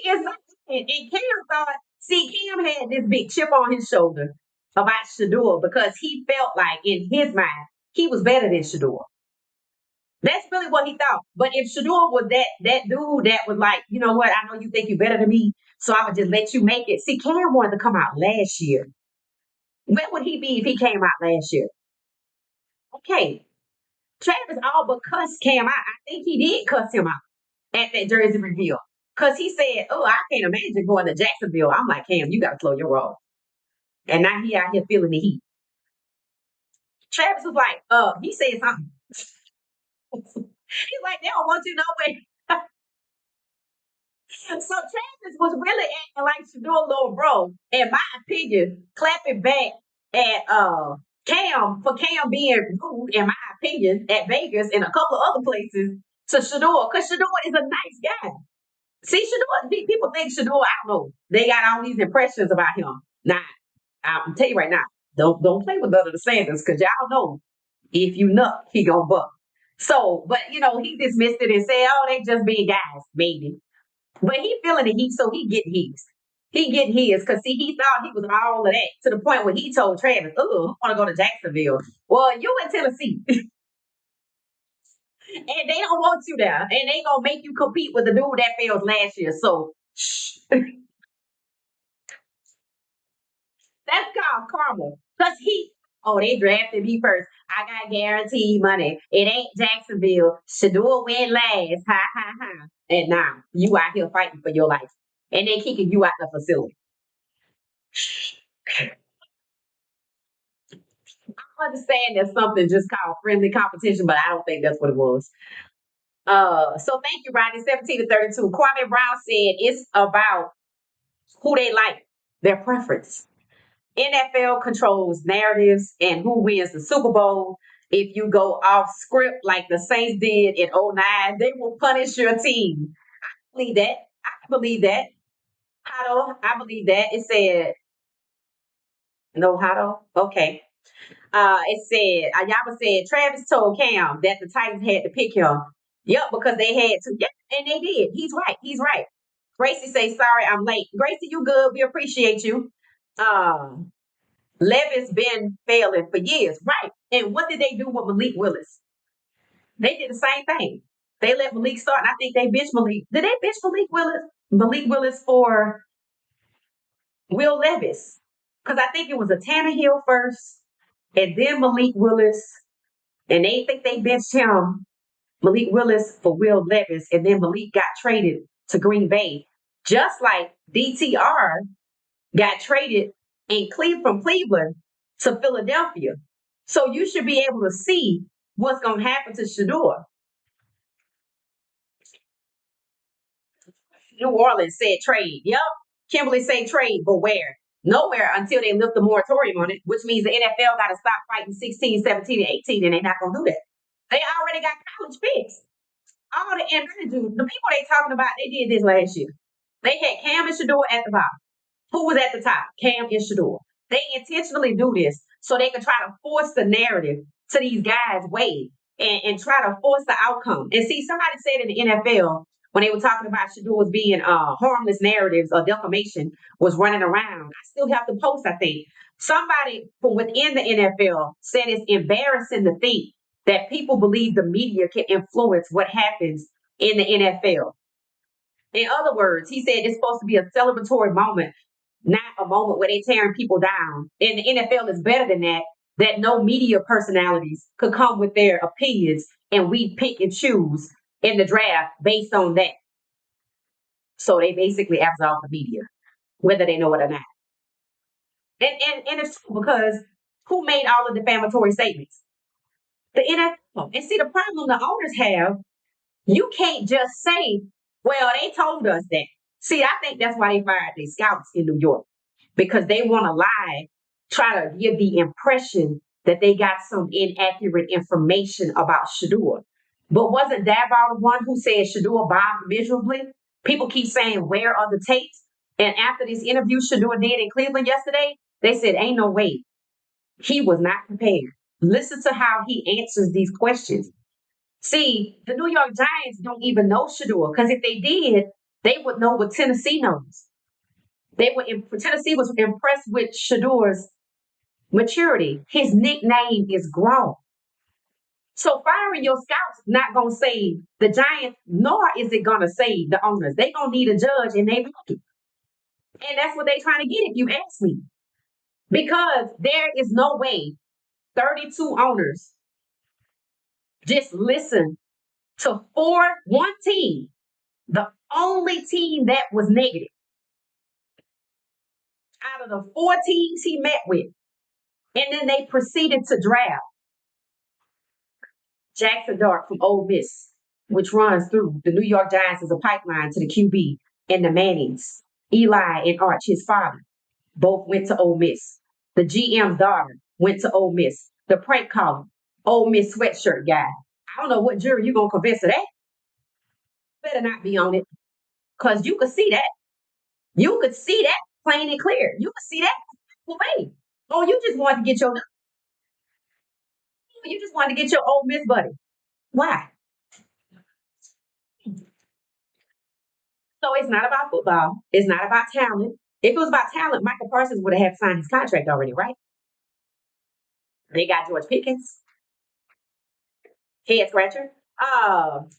is not. And Cam thought, see, Cam had this big chip on his shoulder about Shedeur because he felt like in his mind he was better than Shedeur. That's really what he thought. But if Shedeur was that dude that was like, you know what, I know you think you're better than me, so I'm gonna just let you make it. See, Cam wanted to come out last year. Where would he be if he came out last year? Okay, Travis all but cussed Cam out. I think he did cuss him out at that jersey reveal. Because he said, oh, I can't imagine going to Jacksonville. I'm like, Cam, you got to slow your roll. And now he out here feeling the heat. Travis was like, he said something. He's like, they don't want you no way. So Travis was really acting like Shedeur little bro, in my opinion, clapping back at Cam for Cam being rude, in my opinion, at Vegas and a couple of other places to Shedeur, because Shedeur is a nice guy. See, Shedeur, people think Shedeur, I don't know. They got all these impressions about him. Now, I'm tell you right now, don't play with none of the Sanders, because y'all know if you nut, he gonna buck. So, but he dismissed it and said, oh, they just being guys, maybe. But he feeling the heat, so he getting his. He getting his, because see, he thought he was all of that to the point where he told Travis, oh, I want to go to Jacksonville. Well, you in Tennessee. And they don't want you there. And they gonna make you compete with the dude that failed last year. So shh. That's called karma. Because they drafted me first. I got guaranteed money. It ain't Jacksonville. Shedeur win last. Ha ha ha. And now you out here fighting for your life. And they kicking you out the facility. I understand there's something just called friendly competition, but I don't think that's what it was. So thank you, Rodney. 17 to 32. Kwame Brown said it's about who they like, their preference. NFL controls narratives and who wins the Super Bowl. If you go off script like the Saints did in '09, they will punish your team. Believe that. I believe that. How I believe that. It said, no, how okay. It said, Ayaba said, Travis told Cam that the Titans had to pick him. Yep, because they had to. Yep, and they did. He's right. He's right. Gracie say, sorry, I'm late. Gracie, you good. We appreciate you. Um, Levis been failing for years. Right. And what did they do with Malik Willis? They did the same thing. They let Malik start, and I think they bitched Malik. Did they bitch Malik Willis? Malik Willis for Will Levis. Because I think it was a Tannehill first, and then Malik Willis, and they think they benched him, Malik Willis for Will Levis, and then Malik got traded to Green Bay, just like DTR got traded from Cleveland to Philadelphia. So you should be able to see what's going to happen to Shedeur. New Orleans said trade. Yep. Kimberly said trade, but where? Nowhere until they lift the moratorium on it, which means the NFL got to stop fighting 16, 17, and 18, and they're not going to do that. They already got college picks. All the people they talking about, they did this last year. They had Cam and Shedeur at the bottom. Who was at the top? Cam and Shedeur. They intentionally do this so they can try to force the narrative to these guys' way and try to force the outcome. And see, somebody said in the NFL when they were talking about Shedeur as being harmless narratives or defamation was running around. I still have to post, I think. Somebody from within the NFL said it's embarrassing to think that people believe the media can influence what happens in the NFL. In other words, he said it's supposed to be a celebratory moment, not a moment where they're tearing people down. And the NFL is better than that, that no media personalities could come with their opinions and we pick and choose in the draft based on that. So they basically absolve the media, whether they know it or not. And it's true because who made all the defamatory statements? The NFL. And see, the problem the owners have, you can't just say, well, they told us that. See, I think that's why they fired their scouts in New York, because they want to lie, try to give the impression that they got some inaccurate information about Shedeur. But wasn't Daboll the one who said Shedeur bombed miserably? People keep saying, where are the tapes? And after this interview Shedeur did in Cleveland yesterday, they said, ain't no way. He was not prepared. Listen to how he answers these questions. See, the New York Giants don't even know Shedeur, because if they did, they would know what Tennessee knows. Tennessee was impressed with Shedeur's maturity. His nickname is grown. So firing your scouts not gonna save the Giants, nor is it gonna save the owners. They gonna need a judge in their pocket. And that's what they trying to get, if you ask me. Because there is no way 32 owners just listen to one team, the only team that was negative out of the 4 teams he met with. And then they proceeded to draft Jackson Dart from Ole Miss, which runs through the New York Giants as a pipeline to the QB, and the Mannings, Eli and Arch, his father, both went to Ole Miss. The GM's daughter went to Ole Miss. The prank caller, Ole Miss sweatshirt guy. I don't know what jury you're going to convince of that. Better not be on it, because you could see that. You could see that plain and clear. You could see that away. Oh, you just wanted to get your Ole Miss buddy. Why? So it's not about football. It's not about talent. If it was about talent, Michael Parsons would have had signed his contract already, right? They got George Pickens, head scratcher.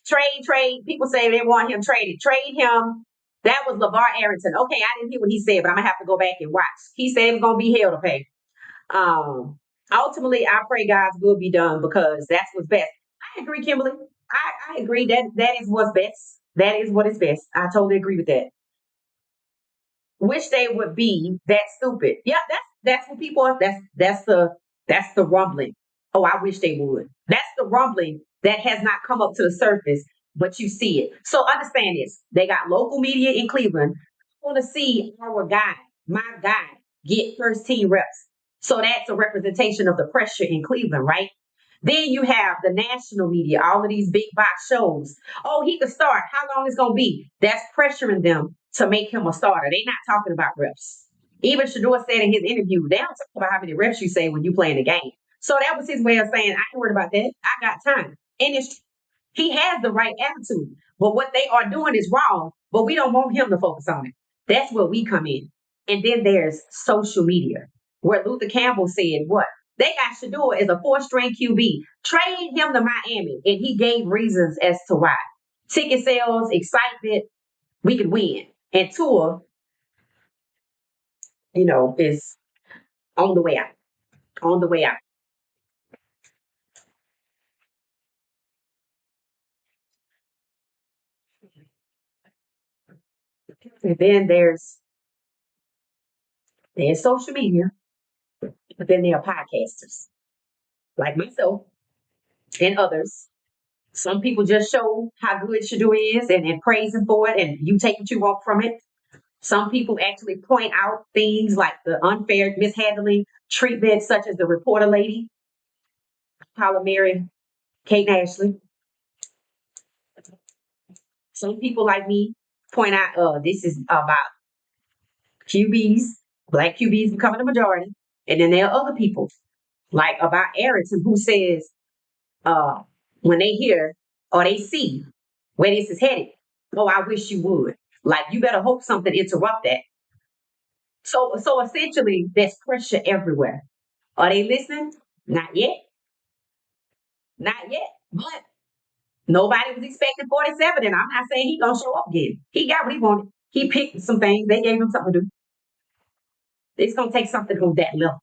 Trade. People say they want him traded. Trade him. That was LeVar Arrington. Okay, I didn't hear what he said, but I'm gonna have to go back and watch. He said it was gonna be hell to pay. Ultimately, I pray God's will be done, because that's what's best. I agree, Kimberly. I agree that is what's best. That is what is best. I totally agree with that. Wish they would be that stupid. Yeah, that's what people are. That's the rumbling. Oh, I wish they would. That's the rumbling that has not come up to the surface, but you see it. So understand this. They got local media in Cleveland. I want to see my guy, get first team reps. So that's a representation of the pressure in Cleveland, right? Then you have the national media, all of these big box shows. Oh, he could start. How long it's gonna be? That's pressuring them to make him a starter. They're not talking about reps. Even Shedeur said in his interview, they don't talk about how many reps you say when you play in the game. So that was his way of saying, I ain't worried about that. I got time. And he has the right attitude. But what they are doing is wrong. But we don't want him to focus on it. That's where we come in. And then there's social media, where Luther Campbell said, what? They got Shedeur as a four-string QB. Trade him to Miami. And he gave reasons as to why. Ticket sales, excitement, we could win. And Tua, is on the way out. On the way out. And then there's social media, but then there are podcasters like myself and others. Some people just show how good Shadoo is and praise him for it, and you take what you want from it. Some people actually point out things like the unfair mishandling treatment, such as the reporter lady, Paula Mary, Kate Ashley. Some people like me point out, this is about QBs, black QBs becoming the majority. And then there are other people, like about Erickson, who says, uh, when they hear or they see where this is headed, oh, I wish you would. Like, you better hope something interrupt that. So essentially, there's pressure everywhere. Are they listening? Not yet. Not yet. But nobody was expecting 47, and I'm not saying he gonna show up again. He got what he wanted. He picked some things. They gave him something to do. It's gonna take something on that level.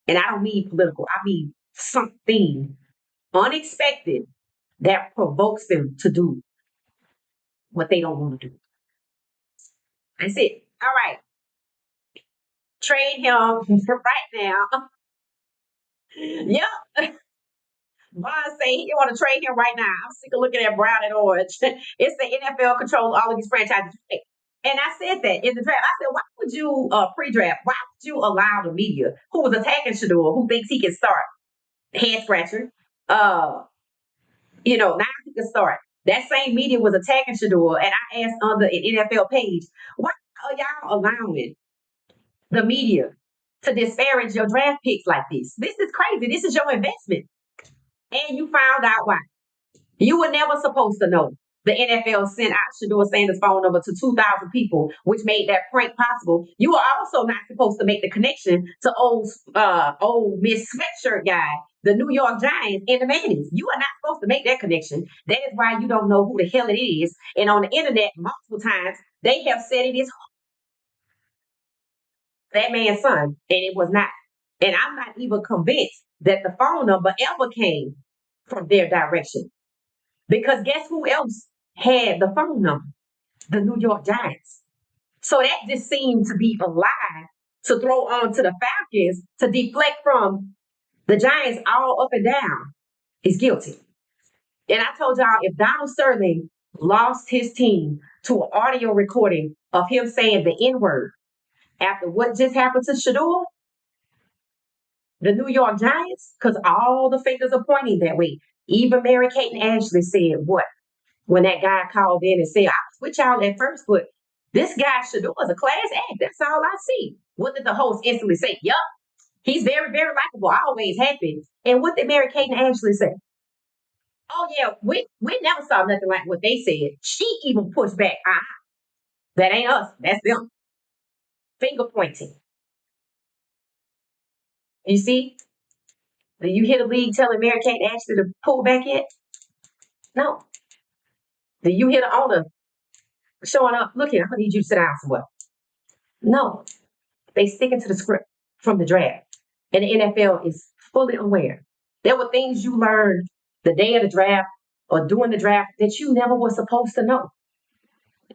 And I don't mean political. I mean something unexpected that provokes them to do what they don't want to do. That's it. All right. Trade him right now. Yep. Vaughn say he want to trade him right now. I'm sick of looking at brown and orange. It's the NFL control all of these franchises. And I said that in the draft. I said, why would you pre-draft? Why would you allow the media who was attacking Shedeur, who thinks he can start, head scratcher, now he can start. That same media was attacking Shedeur, and I asked on the NFL page, why are y'all allowing the media to disparage your draft picks like this? This is crazy. This is your investment. And you found out why. You were never supposed to know. The NFL sent out Shedeur Sanders' phone number to 2,000 people, which made that prank possible. You were also not supposed to make the connection to old Miss Sweatshirt guy, the New York Giants, and the Mannings. You are not supposed to make that connection. That is why you don't know who the hell it is. And on the internet, multiple times, they have said it is that man's son, and it was not. And I'm not even convinced that the phone number ever came from their direction. Because guess who else had the phone number? The New York Giants. So that just seemed to be a lie to throw on to the Falcons to deflect from the Giants all up and down is guilty. And I told y'all, if Donald Sterling lost his team to an audio recording of him saying the N word after what just happened to Shedeur, the New York Giants, because all the fingers are pointing that way. Even Mary Kate and Ashley said what? When that guy called in and said, I was with y'all at first, but this guy Shedeur is a class act. That's all I see. What did the host instantly say? Yup, he's very, very likable, always happy. And what did Mary Kate and Ashley say? Oh, yeah, we never saw nothing like what they said. She even pushed back. That ain't us. That's them. Finger pointing. You see? Do you hear the league telling Mary Kate and Ashley to pull back yet? No. Do you hear the owner showing up? Look here, I need you to sit down somewhere. No. They sticking to the script from the draft. And the NFL is fully aware. There were things you learned the day of the draft or during the draft that you never were supposed to know.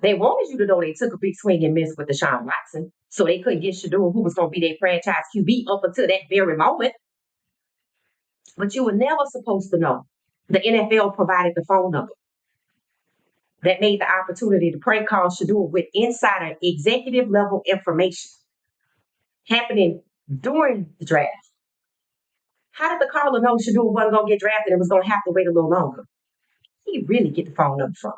They wanted you to know they took a big swing and missed with Deshaun Watson, so they couldn't get Shedeur, who was going to be their franchise QB up until that very moment. But you were never supposed to know. The NFL provided the phone number that made the opportunity to prank call Shedeur with insider executive level information happening during the draft. How did the caller know Shedeur wasn't going to get drafted and was going to have to wait a little longer? He really get the phone number from?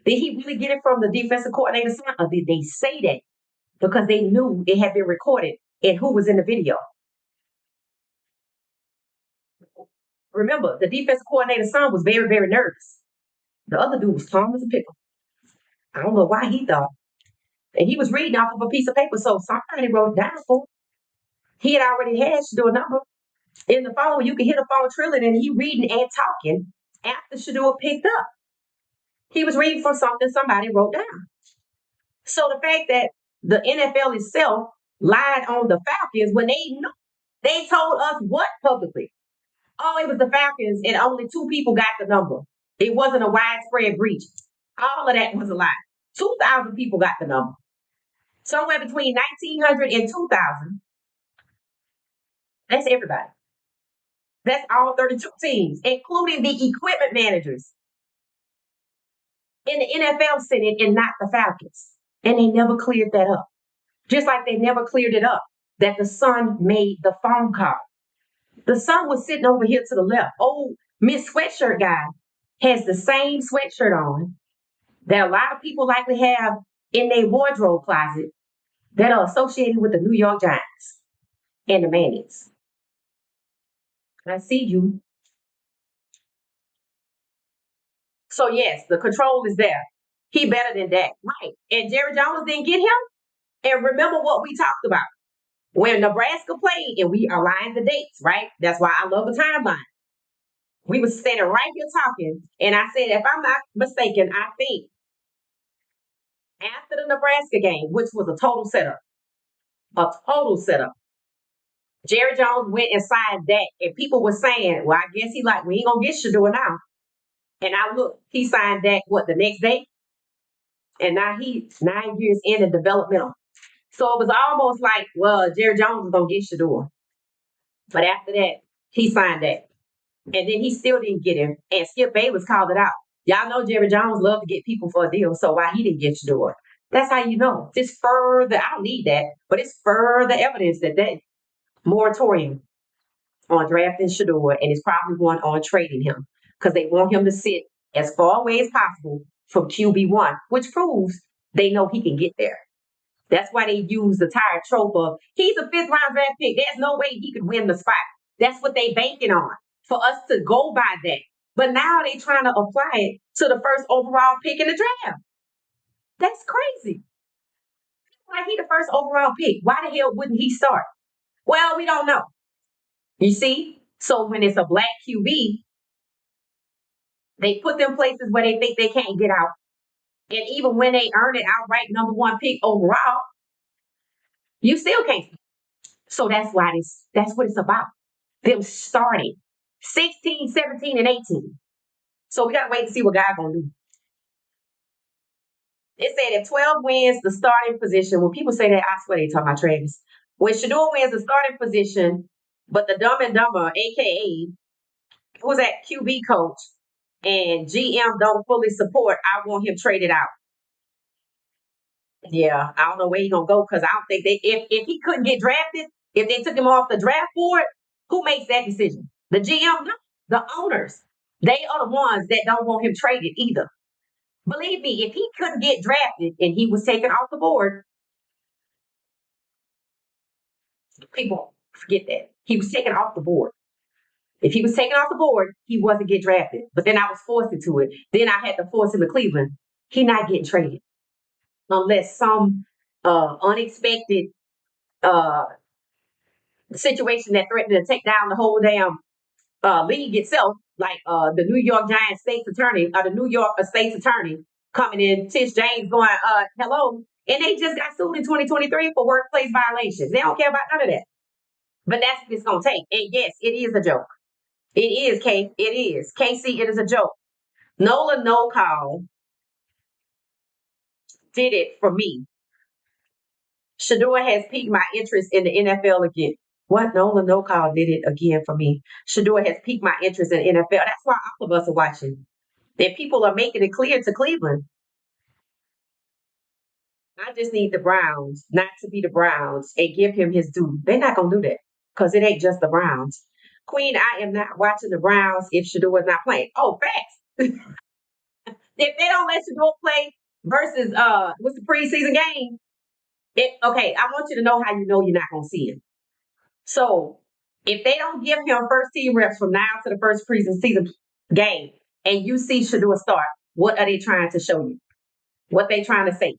Did he really get it from the defensive coordinator's son, or did they say that because they knew it had been recorded and who was in the video? Remember, the defensive coordinator's son was very, very nervous. The other dude was calm as a pickle. I don't know why he thought. And he was reading off of a piece of paper, so somebody wrote it down for him. He had already had Shedeur number in the phone. You could hear the phone trilling, and he reading and talking after Shedeur picked up. He was reading from something somebody wrote down. So the fact that the NFL itself lied on the Falcons when they told us what publicly? Oh, it was the Falcons, and only 2 people got the number. It wasn't a widespread breach. All of that was a lie. 2,000 people got the number. Somewhere between 1,900 and 2,000. That's everybody. That's all 32 teams, including the equipment managers in the NFL Senate and not the Falcons. And they never cleared that up. Just like they never cleared it up that the son made the phone call. The son was sitting over here to the left. Old Miss Sweatshirt guy has the same sweatshirt on that a lot of people likely have in their wardrobe closet that are associated with the New York Giants and the Mannings. I see you. So yes, the control is there. He better than that. Right. And Jerry Jones didn't get him. And remember what we talked about. When Nebraska played, and we aligned the dates, right? That's why I love the timeline. We were standing right here talking, and I said, if I'm not mistaken, I think after the Nebraska game, which was a total setup, Jerry Jones went and signed that, and people were saying, well, I guess we ain't gonna get Shedeur now. And I look, he signed that, the next day? And now he's 9 years in the developmental. So it was almost like, well, Jerry Jones is gonna get Shedeur. But after that, he signed that. And then he still didn't get him. And Skip Bayless called it out. Y'all know Jerry Jones loved to get people for a deal, so why he didn't get Shedeur? That's how you know. Just further, I don't need that, but it's further evidence that moratorium on drafting Shedeur, and it's probably one on trading him because they want him to sit as far away as possible from QB1, which proves they know he can get there. That's why they use the tired trope of he's a 5th-round draft pick. There's no way he could win the spot. That's what they banking on for us to go by that. But now they trying to apply it to the first overall pick in the draft. That's crazy. Like he the first overall pick. Why the hell wouldn't he start? Well, we don't know. You see? So when it's a black QB, they put them places where they think they can't get out. And even when they earn it outright #1 pick overall, you still can't. So that's what it's about. Them starting 16, 17, and 18. So we got to wait to see what God's going to do. It said if 12 wins the starting position, when people say that, I swear they talking about Travis. When Shedeur wins the starting position, but the Dumb and Dumber, a.k.a. who's that QB coach, and GM don't fully support, I want him traded out. Yeah, I don't know where he's going to go because I don't think if he couldn't get drafted, if they took him off the draft board, who makes that decision? The GM? No, the owners. They are the ones that don't want him traded either. Believe me, if he couldn't get drafted and he was taken off the board, people forget that. He was taken off the board. If he was taken off the board, he wasn't get drafted. But then I was forced into it. Then I had to force him to Cleveland. He not getting traded unless some unexpected situation that threatened to take down the whole damn league itself, like the New York Giants state's attorney or the New York state's attorney coming in, Tish James going, hello. And they just got sued in 2023 for workplace violations. They don't care about none of that. But that's what it's going to take. And yes, it is a joke. It is, Kate. It is. Casey, it is a joke. Nola No Call did it for me. Shedeur has piqued my interest in the NFL again. What? Nola No Call did it again for me. Shedeur has piqued my interest in the NFL. That's why all of us are watching. That people are making it clear to Cleveland. I just need the Browns not to be the Browns and give him his due. They're not going to do that because it ain't just the Browns. Queen, I am not watching the Browns if Shedeur is not playing. Oh, facts. If they don't let Shedeur play versus what's the preseason game? Okay, I want you to know how you know you're not gonna see him. So if they don't give him first team reps from now to the first preseason game, and you see Shedeur start, what are they trying to show you? What they trying to say?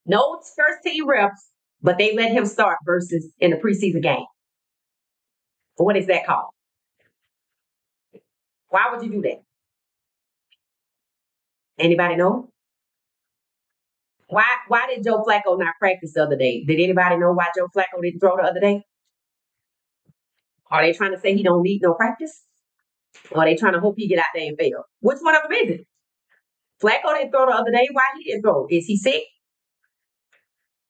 No first team reps, but they let him start versus in the preseason game. What is that called? Why would you do that? Anybody know? Why did Joe Flacco not practice the other day? Did anybody know why Joe Flacco didn't throw the other day? Are they trying to say he don't need no practice? Or are they trying to hope he get out there and fail? Which one of them is it? Flacco didn't throw the other day. Why he didn't throw? Is he sick?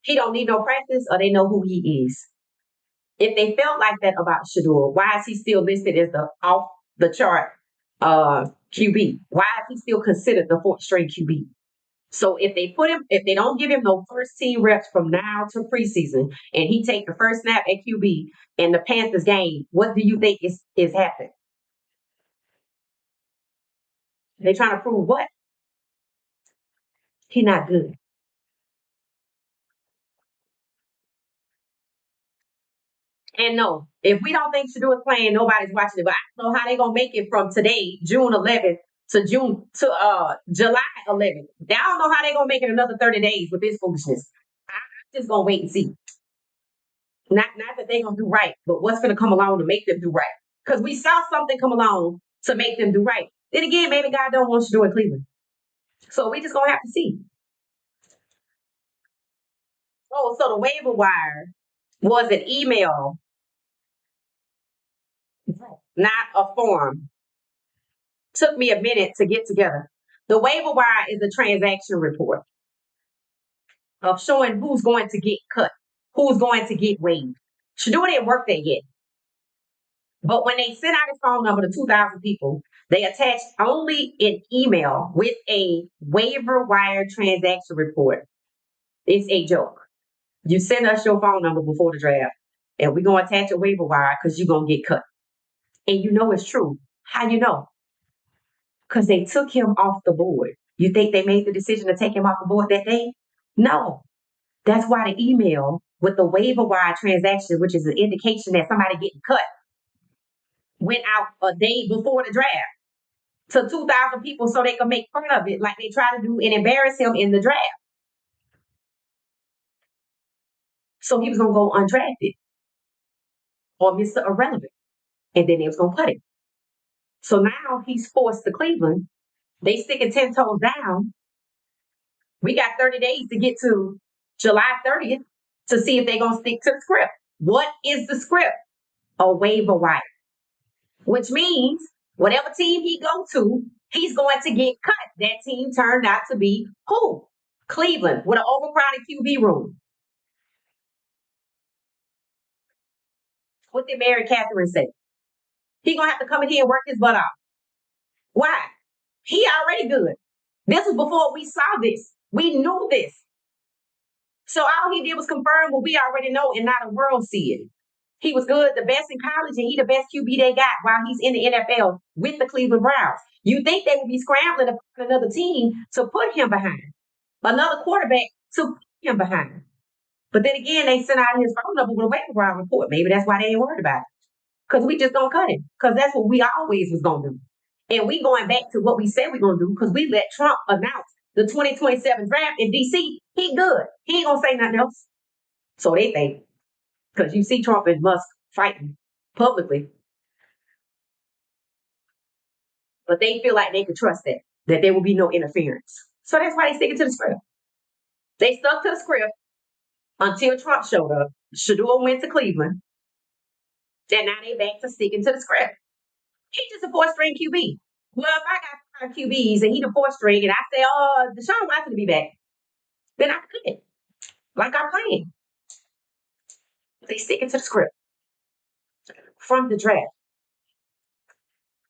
He don't need no practice, or they know who he is. If they felt like that about Shedeur, why is he still listed as the off the chart QB? Why is he still considered the fourth string QB? So if they don't give him no first team reps from now to preseason, and he take the first snap at QB in the Panthers game, what do you think is happening? They trying to prove what? He not good. And no, if we don't think Shador is playing, nobody's watching it. But I don't know how they gonna make it from today, June 11th, to July 11th. I don't know how they gonna make it another 30 days with this foolishness. I'm just gonna wait and see. Not that they gonna do right, but what's gonna come along to make them do right? Because we saw something come along to make them do right. Then again, maybe God don't want Shador in Cleveland, so we just gonna have to see. Oh, so the waiver wire was an email, not a form. Took me a minute to get together. The waiver wire is a transaction report of showing who's going to get cut, who's going to get waived. Shador didn't work that yet. But when they sent out his phone number to 2,000 people, they attached only an email with a waiver wire transaction report. It's a joke. You send us your phone number before the draft, and we're going to attach a waiver wire because you're going to get cut. And you know it's true. How you know? Because they took him off the board. You think they made the decision to take him off the board that day? No. That's why the email with the waiver wire transaction, which is an indication that somebody getting cut, went out a day before the draft to 2,000 people so they could make fun of it like they try to do and embarrass him in the draft. So he was going to go undrafted or Mr. Irrelevant. And then they was going to cut him. So now he's forced to Cleveland. They sticking 10 toes down. We got 30 days to get to July 30th to see if they're going to stick to the script. What is the script? A waiver wire, which means whatever team he go to, he's going to get cut. That team turned out to be who? Cleveland with an overcrowded QB room. What did Mary Catherine say? He gonna have to come in here and work his butt off. Why? He already good. This was before we saw this. We knew this. So all he did was confirm what we already know and not a world see it. He was good, the best in college, and he the best QB they got while he's in the NFL with the Cleveland Browns. You think they would be scrambling to find another team to put him behind, another quarterback to put him behind. But then again, they sent out his phone number with a waiver wire report. Maybe that's why they ain't worried about it. Because we just don't cut him. Because that's what we always was going to do. And we going back to what we said we're going to do because we let Trump announce the 2027 draft in D.C. He good. He ain't going to say nothing else. So they think. Because you see Trump and Musk fighting publicly. But they feel like they can trust that there will be no interference. So that's why they sticking to the script. They stuck to the script until Trump showed up. Shedeur went to Cleveland. And now they back to sticking to the script. He's just a fourth-string QB. Well, if I got 5 QBs and he the fourth string and I say, oh, Deshaun Watson to be back, then I could. Like I'm playing. They sticking to the script from the draft.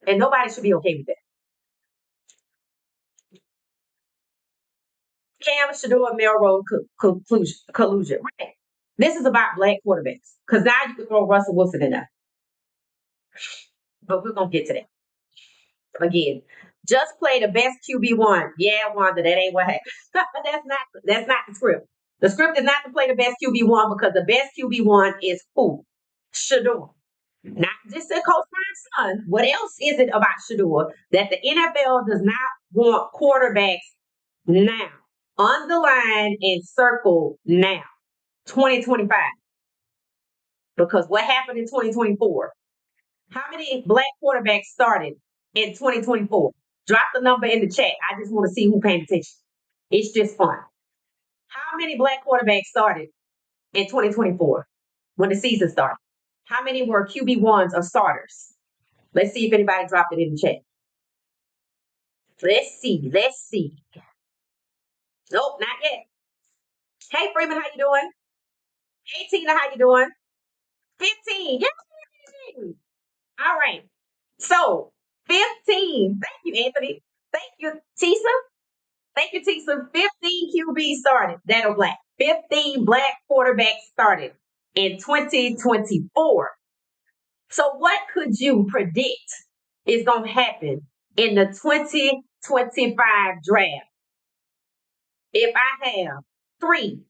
And nobody should be okay with that. Cam, Shedeur, Melrose, collusion. Right. This is about black quarterbacks. Because now you can throw Russell Wilson in there. But we're going to get to that. Again, just play the best QB1. Yeah, Wanda, that ain't what happened. That's not the script. The script is not to play the best QB1 because the best QB1 is who? Shedeur. Not just a Coach Prime's son. What else is it about Shedeur that the NFL does not want quarterbacks now? Underline and circle now. 2025. Because what happened in 2024? How many black quarterbacks started in 2024? Drop the number in the chat. I just want to see who paying attention. It's just fun. How many black quarterbacks started in 2024 when the season started? How many were QB1s or starters? Let's see if anybody dropped it in the chat. Let's see. Nope, not yet. Hey, Freeman, how you doing? Hey, Tina, how you doing? 15. Yay! All right. So 15. Thank you, Anthony. Thank you, Tisa. Thank you, Tisa. 15 QB started that are black. 15 black quarterbacks started in 2024. So what could you predict is going to happen in the 2025 draft? If I have 3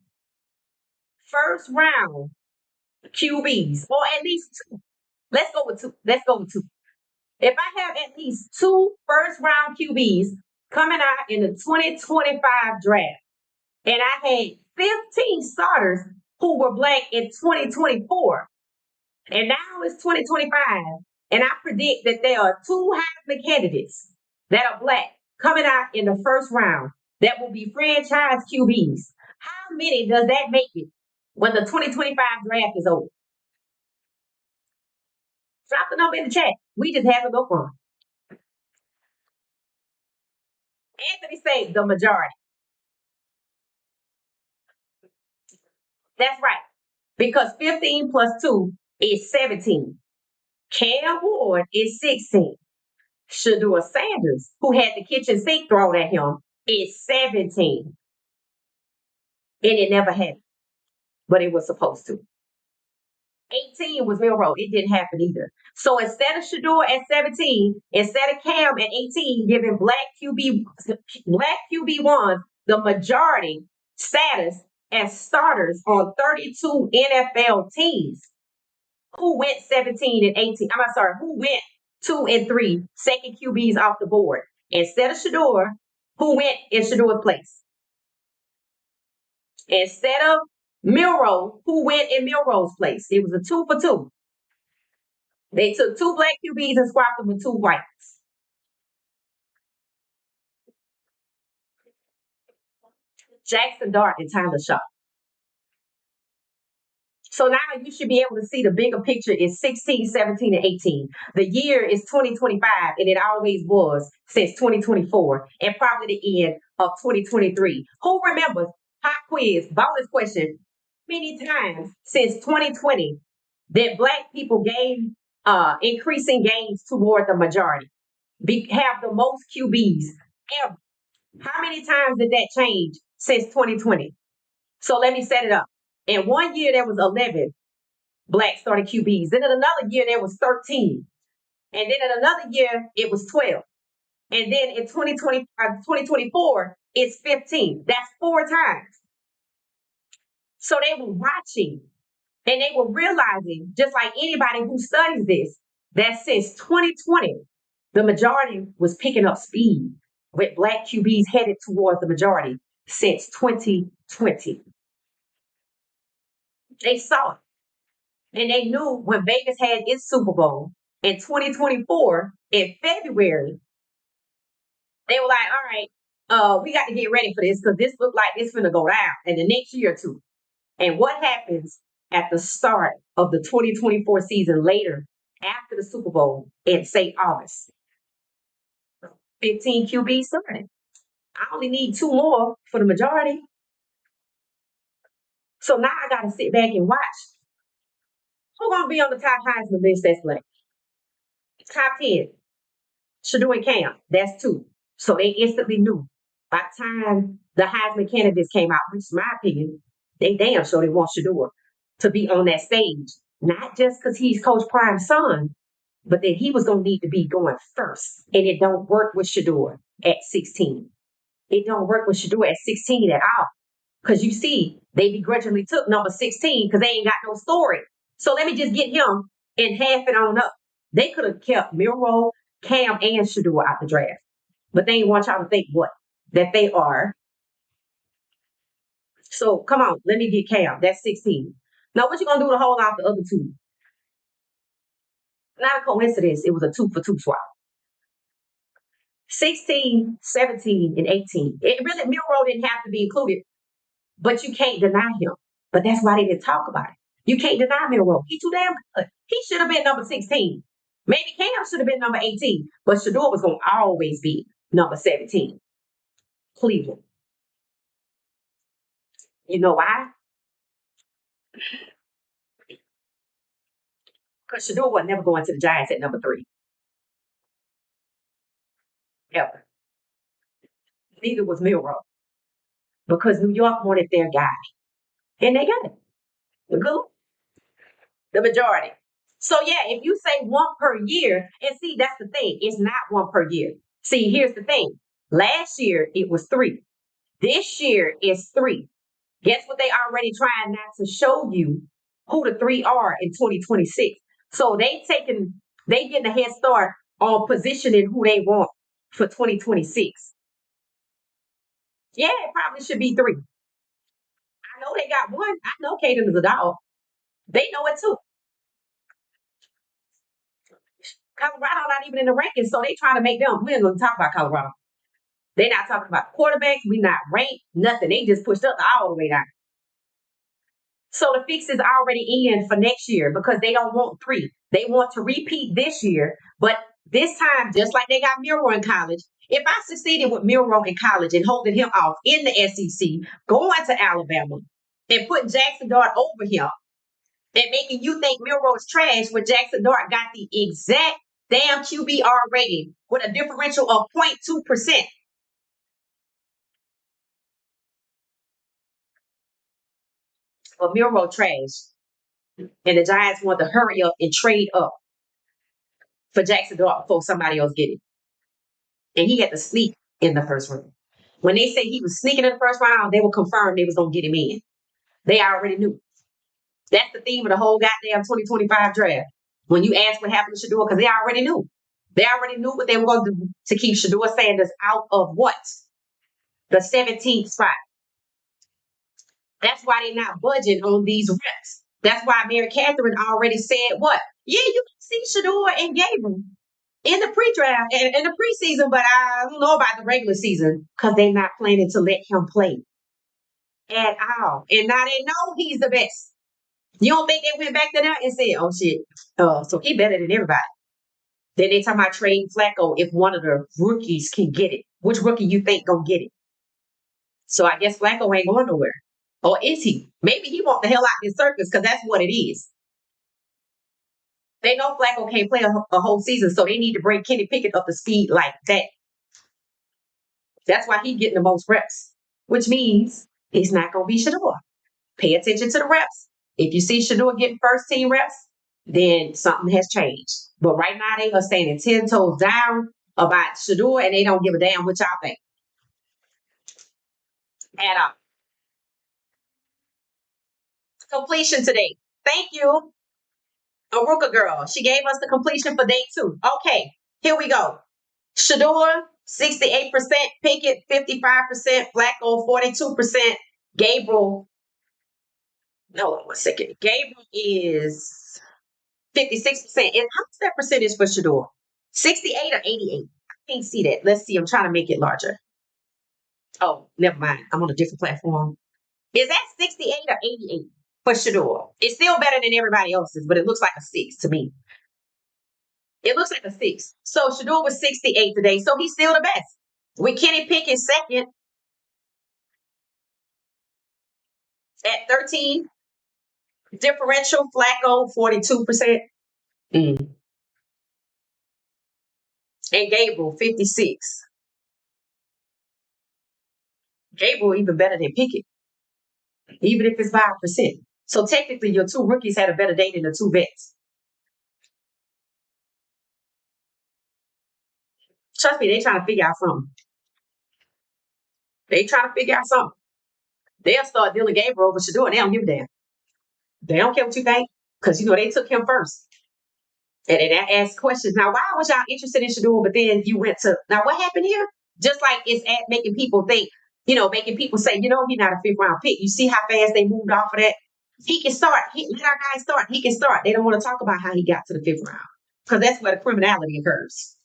first round QBs, or at least 2. Let's go with 2. If I have at least 2 first round QBs coming out in the 2025 draft, and I had 15 starters who were black in 2024, and now it's 2025, and I predict that there are 2 Heisman candidates that are black coming out in the first round that will be franchise QBs. How many does that make it when the 2025 draft is over? Drop the number in the chat. We just have to look for them. Anthony said the majority. That's right. Because 15 plus 2 is 17. Cam Ward is 16. Shedeur Sanders, who had the kitchen sink thrown at him, is 17. And it never happened, but it was supposed to. 18 was Milrow. It didn't happen either. So instead of Shedeur at 17, instead of Cam at 18 giving black QB1s the majority status as starters on 32 NFL teams, who went 17 and 18? I'm sorry, who went 2 and 3 second QBs off the board? Instead of Shedeur, who went in Shedeur's place? Instead of Milrow, who went in Milrow's place? It was a 2 for 2. They took 2 black QBs and swapped them with 2 whites. Jackson Dart and Tyler Shaw. So now you should be able to see the bigger picture is 16, 17, and 18. The year is 2025, and it always was since 2024, and probably the end of 2023. Who remembers? Hot quiz, bonus question. Many times since 2020 that black people gain increasing gains toward the majority, have the most QBs ever. How many times did that change since 2020? So let me set it up. In one year, there was 11 black starting QBs. Then in another year, there was 13. And then in another year, it was 12. And then in 2024, it's 15. That's 4 times. So they were watching and they were realizing, just like anybody who studies this, that since 2020, the majority was picking up speed with black QBs headed towards the majority since 2020. They saw it. And they knew when Vegas had its Super Bowl in 2024 in February, they were like, all right, we got to get ready for this because this looked like it's going to go down in the next year or 2. And what happens at the start of the 2024 season later after the Super Bowl in, say, August? 15 QBs started. I only need 2 more for the majority. So now I got to sit back and watch. Who's going to be on the top Heisman list that's left? Top 10. Shedeur and Cam. That's 2. So they instantly knew. By the time the Heisman candidates came out, which is my opinion, they damn sure they want Shedeur to be on that stage. Not just because he's Coach Prime's son, But then he was going to need to be going first. And it don't work with Shedeur at 16. It don't work with Shedeur at 16 at all. Because you see, they begrudgingly took number 16 because they ain't got no story. So let me just get him and half it on up. They could have kept Miro, Cam, and Shedeur out the draft. But they ain't want y'all to think what? That they are. So come on, let me get Cam. That's 16. Now what you gonna do to hold off the other two? Not a coincidence. It was a 2-for-2 swap. 16, 17, and 18. It really, Miro didn't have to be included, but you can't deny him. But that's why they didn't talk about it. You can't deny Miro. He's too damn good. He should have been number 16. Maybe Cam should have been number 18, but Shedeur was going to always be number 17. Cleveland. You know why? Because Shedeur was never going to the Giants at number 3. Ever. Neither was Miro. Because New York wanted their guy. And they got it. Good. The majority. So yeah, if you say one per year, and see, that's the thing. It's not one per year. See, here's the thing. Last year it was 3. This year is 3. Guess what they already trying not to show you who the 3 are in 2026. So they getting a head start on positioning who they want for 2026. Yeah, it probably should be 3. I know they got one. I know Caden is a dog. They know it too. Colorado not even in the rankings, so they trying to make them. We ain't gonna talk about Colorado. They're not talking about quarterbacks. We not ranked, nothing. They just pushed up all the way down. So the fix is already in for next year because they don't want 3. They want to repeat this year, but this time, just like they got Miro in college, if I succeeded with Miro in college and holding him off in the SEC, going to Alabama, and putting Jackson Dart over him, and making you think Miro is trash when Jackson Dart got the exact damn QBR rating with a differential of 0.2%. But Miro trash. And the Giants want to hurry up and trade up for Jackson Dart before somebody else get it. And he had to sneak in the first round. When they say he was sneaking in the first round, they will confirm they was going to get him in. They already knew. That's the theme of the whole goddamn 2025 draft. When you ask what happened to Shedeur, because they already knew. They already knew what they were going to do to keep Shedeur Sanders out of what? The 17th spot. That's why they're not budging on these reps. That's why Mary Catherine already said what? Yeah, you can see Shedeur and Gabriel in the pre-draft and in the preseason, but I don't know about the regular season because they're not planning to let him play at all. And now they know he's the best. You don't think they went back to that and said, oh shit, so he better than everybody. Then they talking about trading Flacco if one of the rookies can get it. Which rookie you think gonna get it? So I guess Flacco ain't going nowhere. Or is he? Maybe he want the hell out of this circus because that's what it is. They know Flacco can't play a whole season, so they need to bring Kenny Pickett up to speed like that. That's why he's getting the most reps, which means he's not going to be Shedeur. Pay attention to the reps. If you see Shedeur getting first team reps, then something has changed. But right now they are standing 10 toes down about Shedeur, and they don't give a damn what y'all think at all. Completion today. Thank you, Aruka girl. She gave us the completion for day 2. Okay, here we go. Shedeur, 68%, Pickett, 55%, Flacco, 42%, Gabriel. No, 1 second. Gabriel is 56%. And how's that percentage for Shedeur? 68 or 88? I can't see that. Let's see. I'm trying to make it larger. Oh, never mind. I'm on a different platform. Is that 68 or 88 for Shedeur? It's still better than everybody else's, but it looks like a 6 to me. It looks like a 6. So Shedeur was 68 today, so he's still the best. With Kenny Pickett second at 13. Differential, Flacco, 42%. And Gabriel, 56. Gabriel even better than Pickett, even if it's 5%. So technically, your 2 rookies had a better day than the 2 vets. Trust me, they trying to figure out something. They trying to figure out something. They'll start dealing Gabriel over Shedeur, and they don't give a damn. They don't care what you think, because they took him first. And then I asked questions. Now, why was y'all interested in Shedeur, but then you went to now what happened here? Just like it's at making people think, making people say, he's not a fifth round pick. You see how fast they moved off of that? He can start. Let our guy start. He can start. They don't want to talk about how he got to the fifth round. Because that's where the criminality occurs.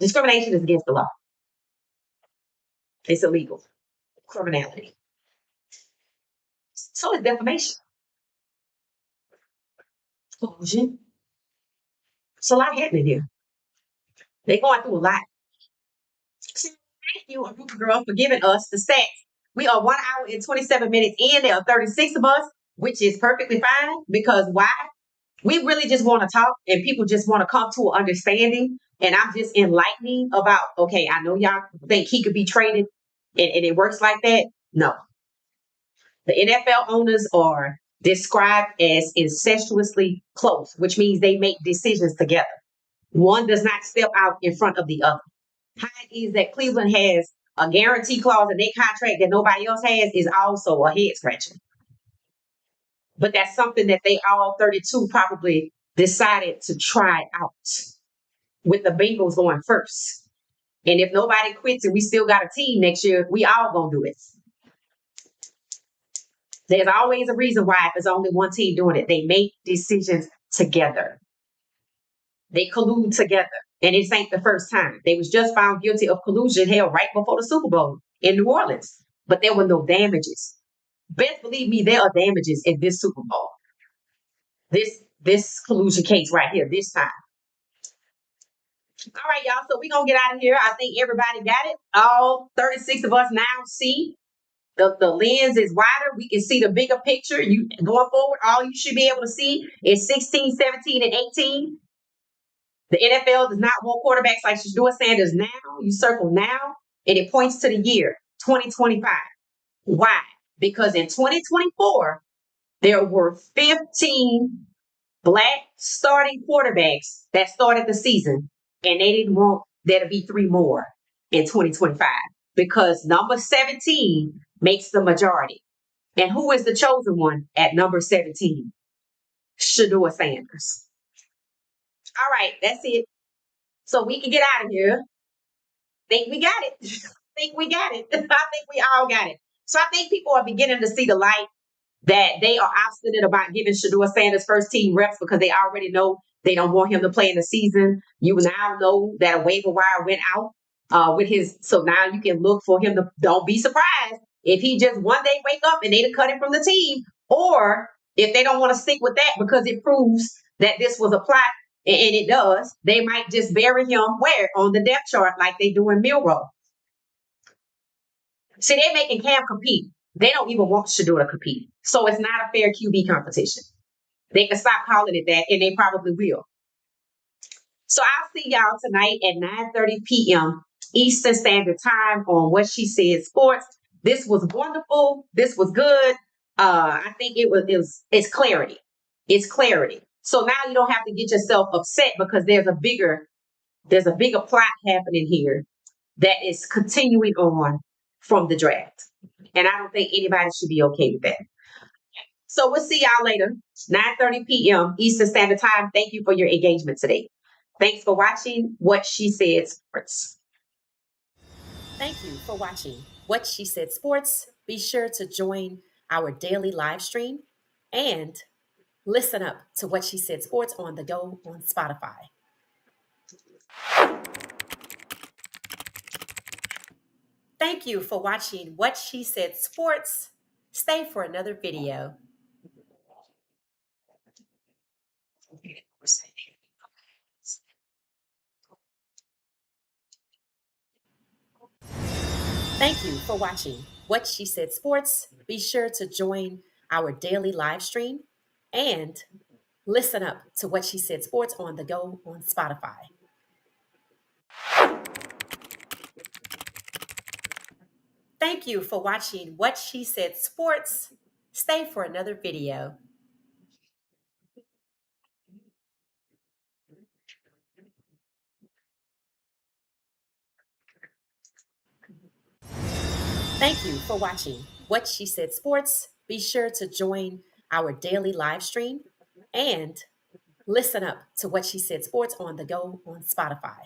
Discrimination is against the law. It's illegal. Criminality. So is defamation. Collusion. It's a lot happening here. They're going through a lot. So thank you, Aruba Girl, for giving us the stats. We are 1 hour and 27 minutes in. There are 36 of us, which is perfectly fine. Because why? We really just want to talk, and people just want to come to an understanding. And I'm just enlightening about, okay, I know y'all think he could be traded and it works like that. No. The NFL owners are described as incestuously close, which means they make decisions together. One does not step out in front of the other. How it is that Cleveland has a guarantee clause in their contract that nobody else has is also a head scratcher. But that's something that they all 32 probably decided to try out, with the Bengals going first. And if nobody quits and we still got a team next year, we all gonna do it. There's always a reason why if there's only one team doing it. They make decisions together. They collude together. And it ain't the first time. They was just found guilty of collusion, right before the Super Bowl in New Orleans. But there were no damages. Best believe me, there are damages in this Super Bowl. This collusion case right here, this time. All right, y'all. So we're going to get out of here. I think everybody got it. All 36 of us now see the lens is wider. We can see the bigger picture. You going forward, all you should be able to see is 16, 17, and 18. The NFL does not want quarterbacks like Shedeur Sanders now. You circle now, and it points to the year 2025. Why? Because in 2024, there were 15 Black starting quarterbacks that started the season, and they didn't want there to be 3 more in 2025 because number 17 makes the majority. And who is the chosen one at number 17? Shedeur Sanders. All right, that's it. So we can get out of here. Think we got it. Think we got it. I think we all got it. So I think people are beginning to see the light, that they are obstinate about giving Shedeur Sanders first team reps because they already know they don't want him to play in the season. You now know that a waiver wire went out with his, so now you can look for him to, don't be surprised if he just one day wake up and they'd cut him from the team, or if they don't want to stick with that because it proves that this was a plot, and it does, they might just bury him where? On the depth chart like they do in Milrow. See, they're making Cam compete. They don't even want Shedeur to compete. So it's not a fair QB competition. They can stop calling it that, and they probably will. So I'll see y'all tonight at 9:30 p.m. Eastern Standard Time on What She Said Sports. This was wonderful. This was good. I think it's clarity. It's clarity. So now you don't have to get yourself upset because there's a bigger plot happening here that is continuing on from the draft. And I don't think anybody should be okay with that. So we'll see y'all later, 9:30 p.m. Eastern Standard Time. Thank you for your engagement today. Thanks for watching What She Said Sports. Thank you for watching What She Said Sports. Be sure to join our daily live stream and listen up to What She Said Sports on the go on Spotify. Thank you for watching What She Said Sports. Stay for another video. Thank you for watching What She Said Sports. Be sure to join our daily live stream and listen up to What She Said Sports on the go on Spotify. Thank you for watching What She Said Sports. Stay for another video. Thank you for watching What She Said Sports. Be sure to join our daily live stream and listen up to What She Said Sports on the go on Spotify.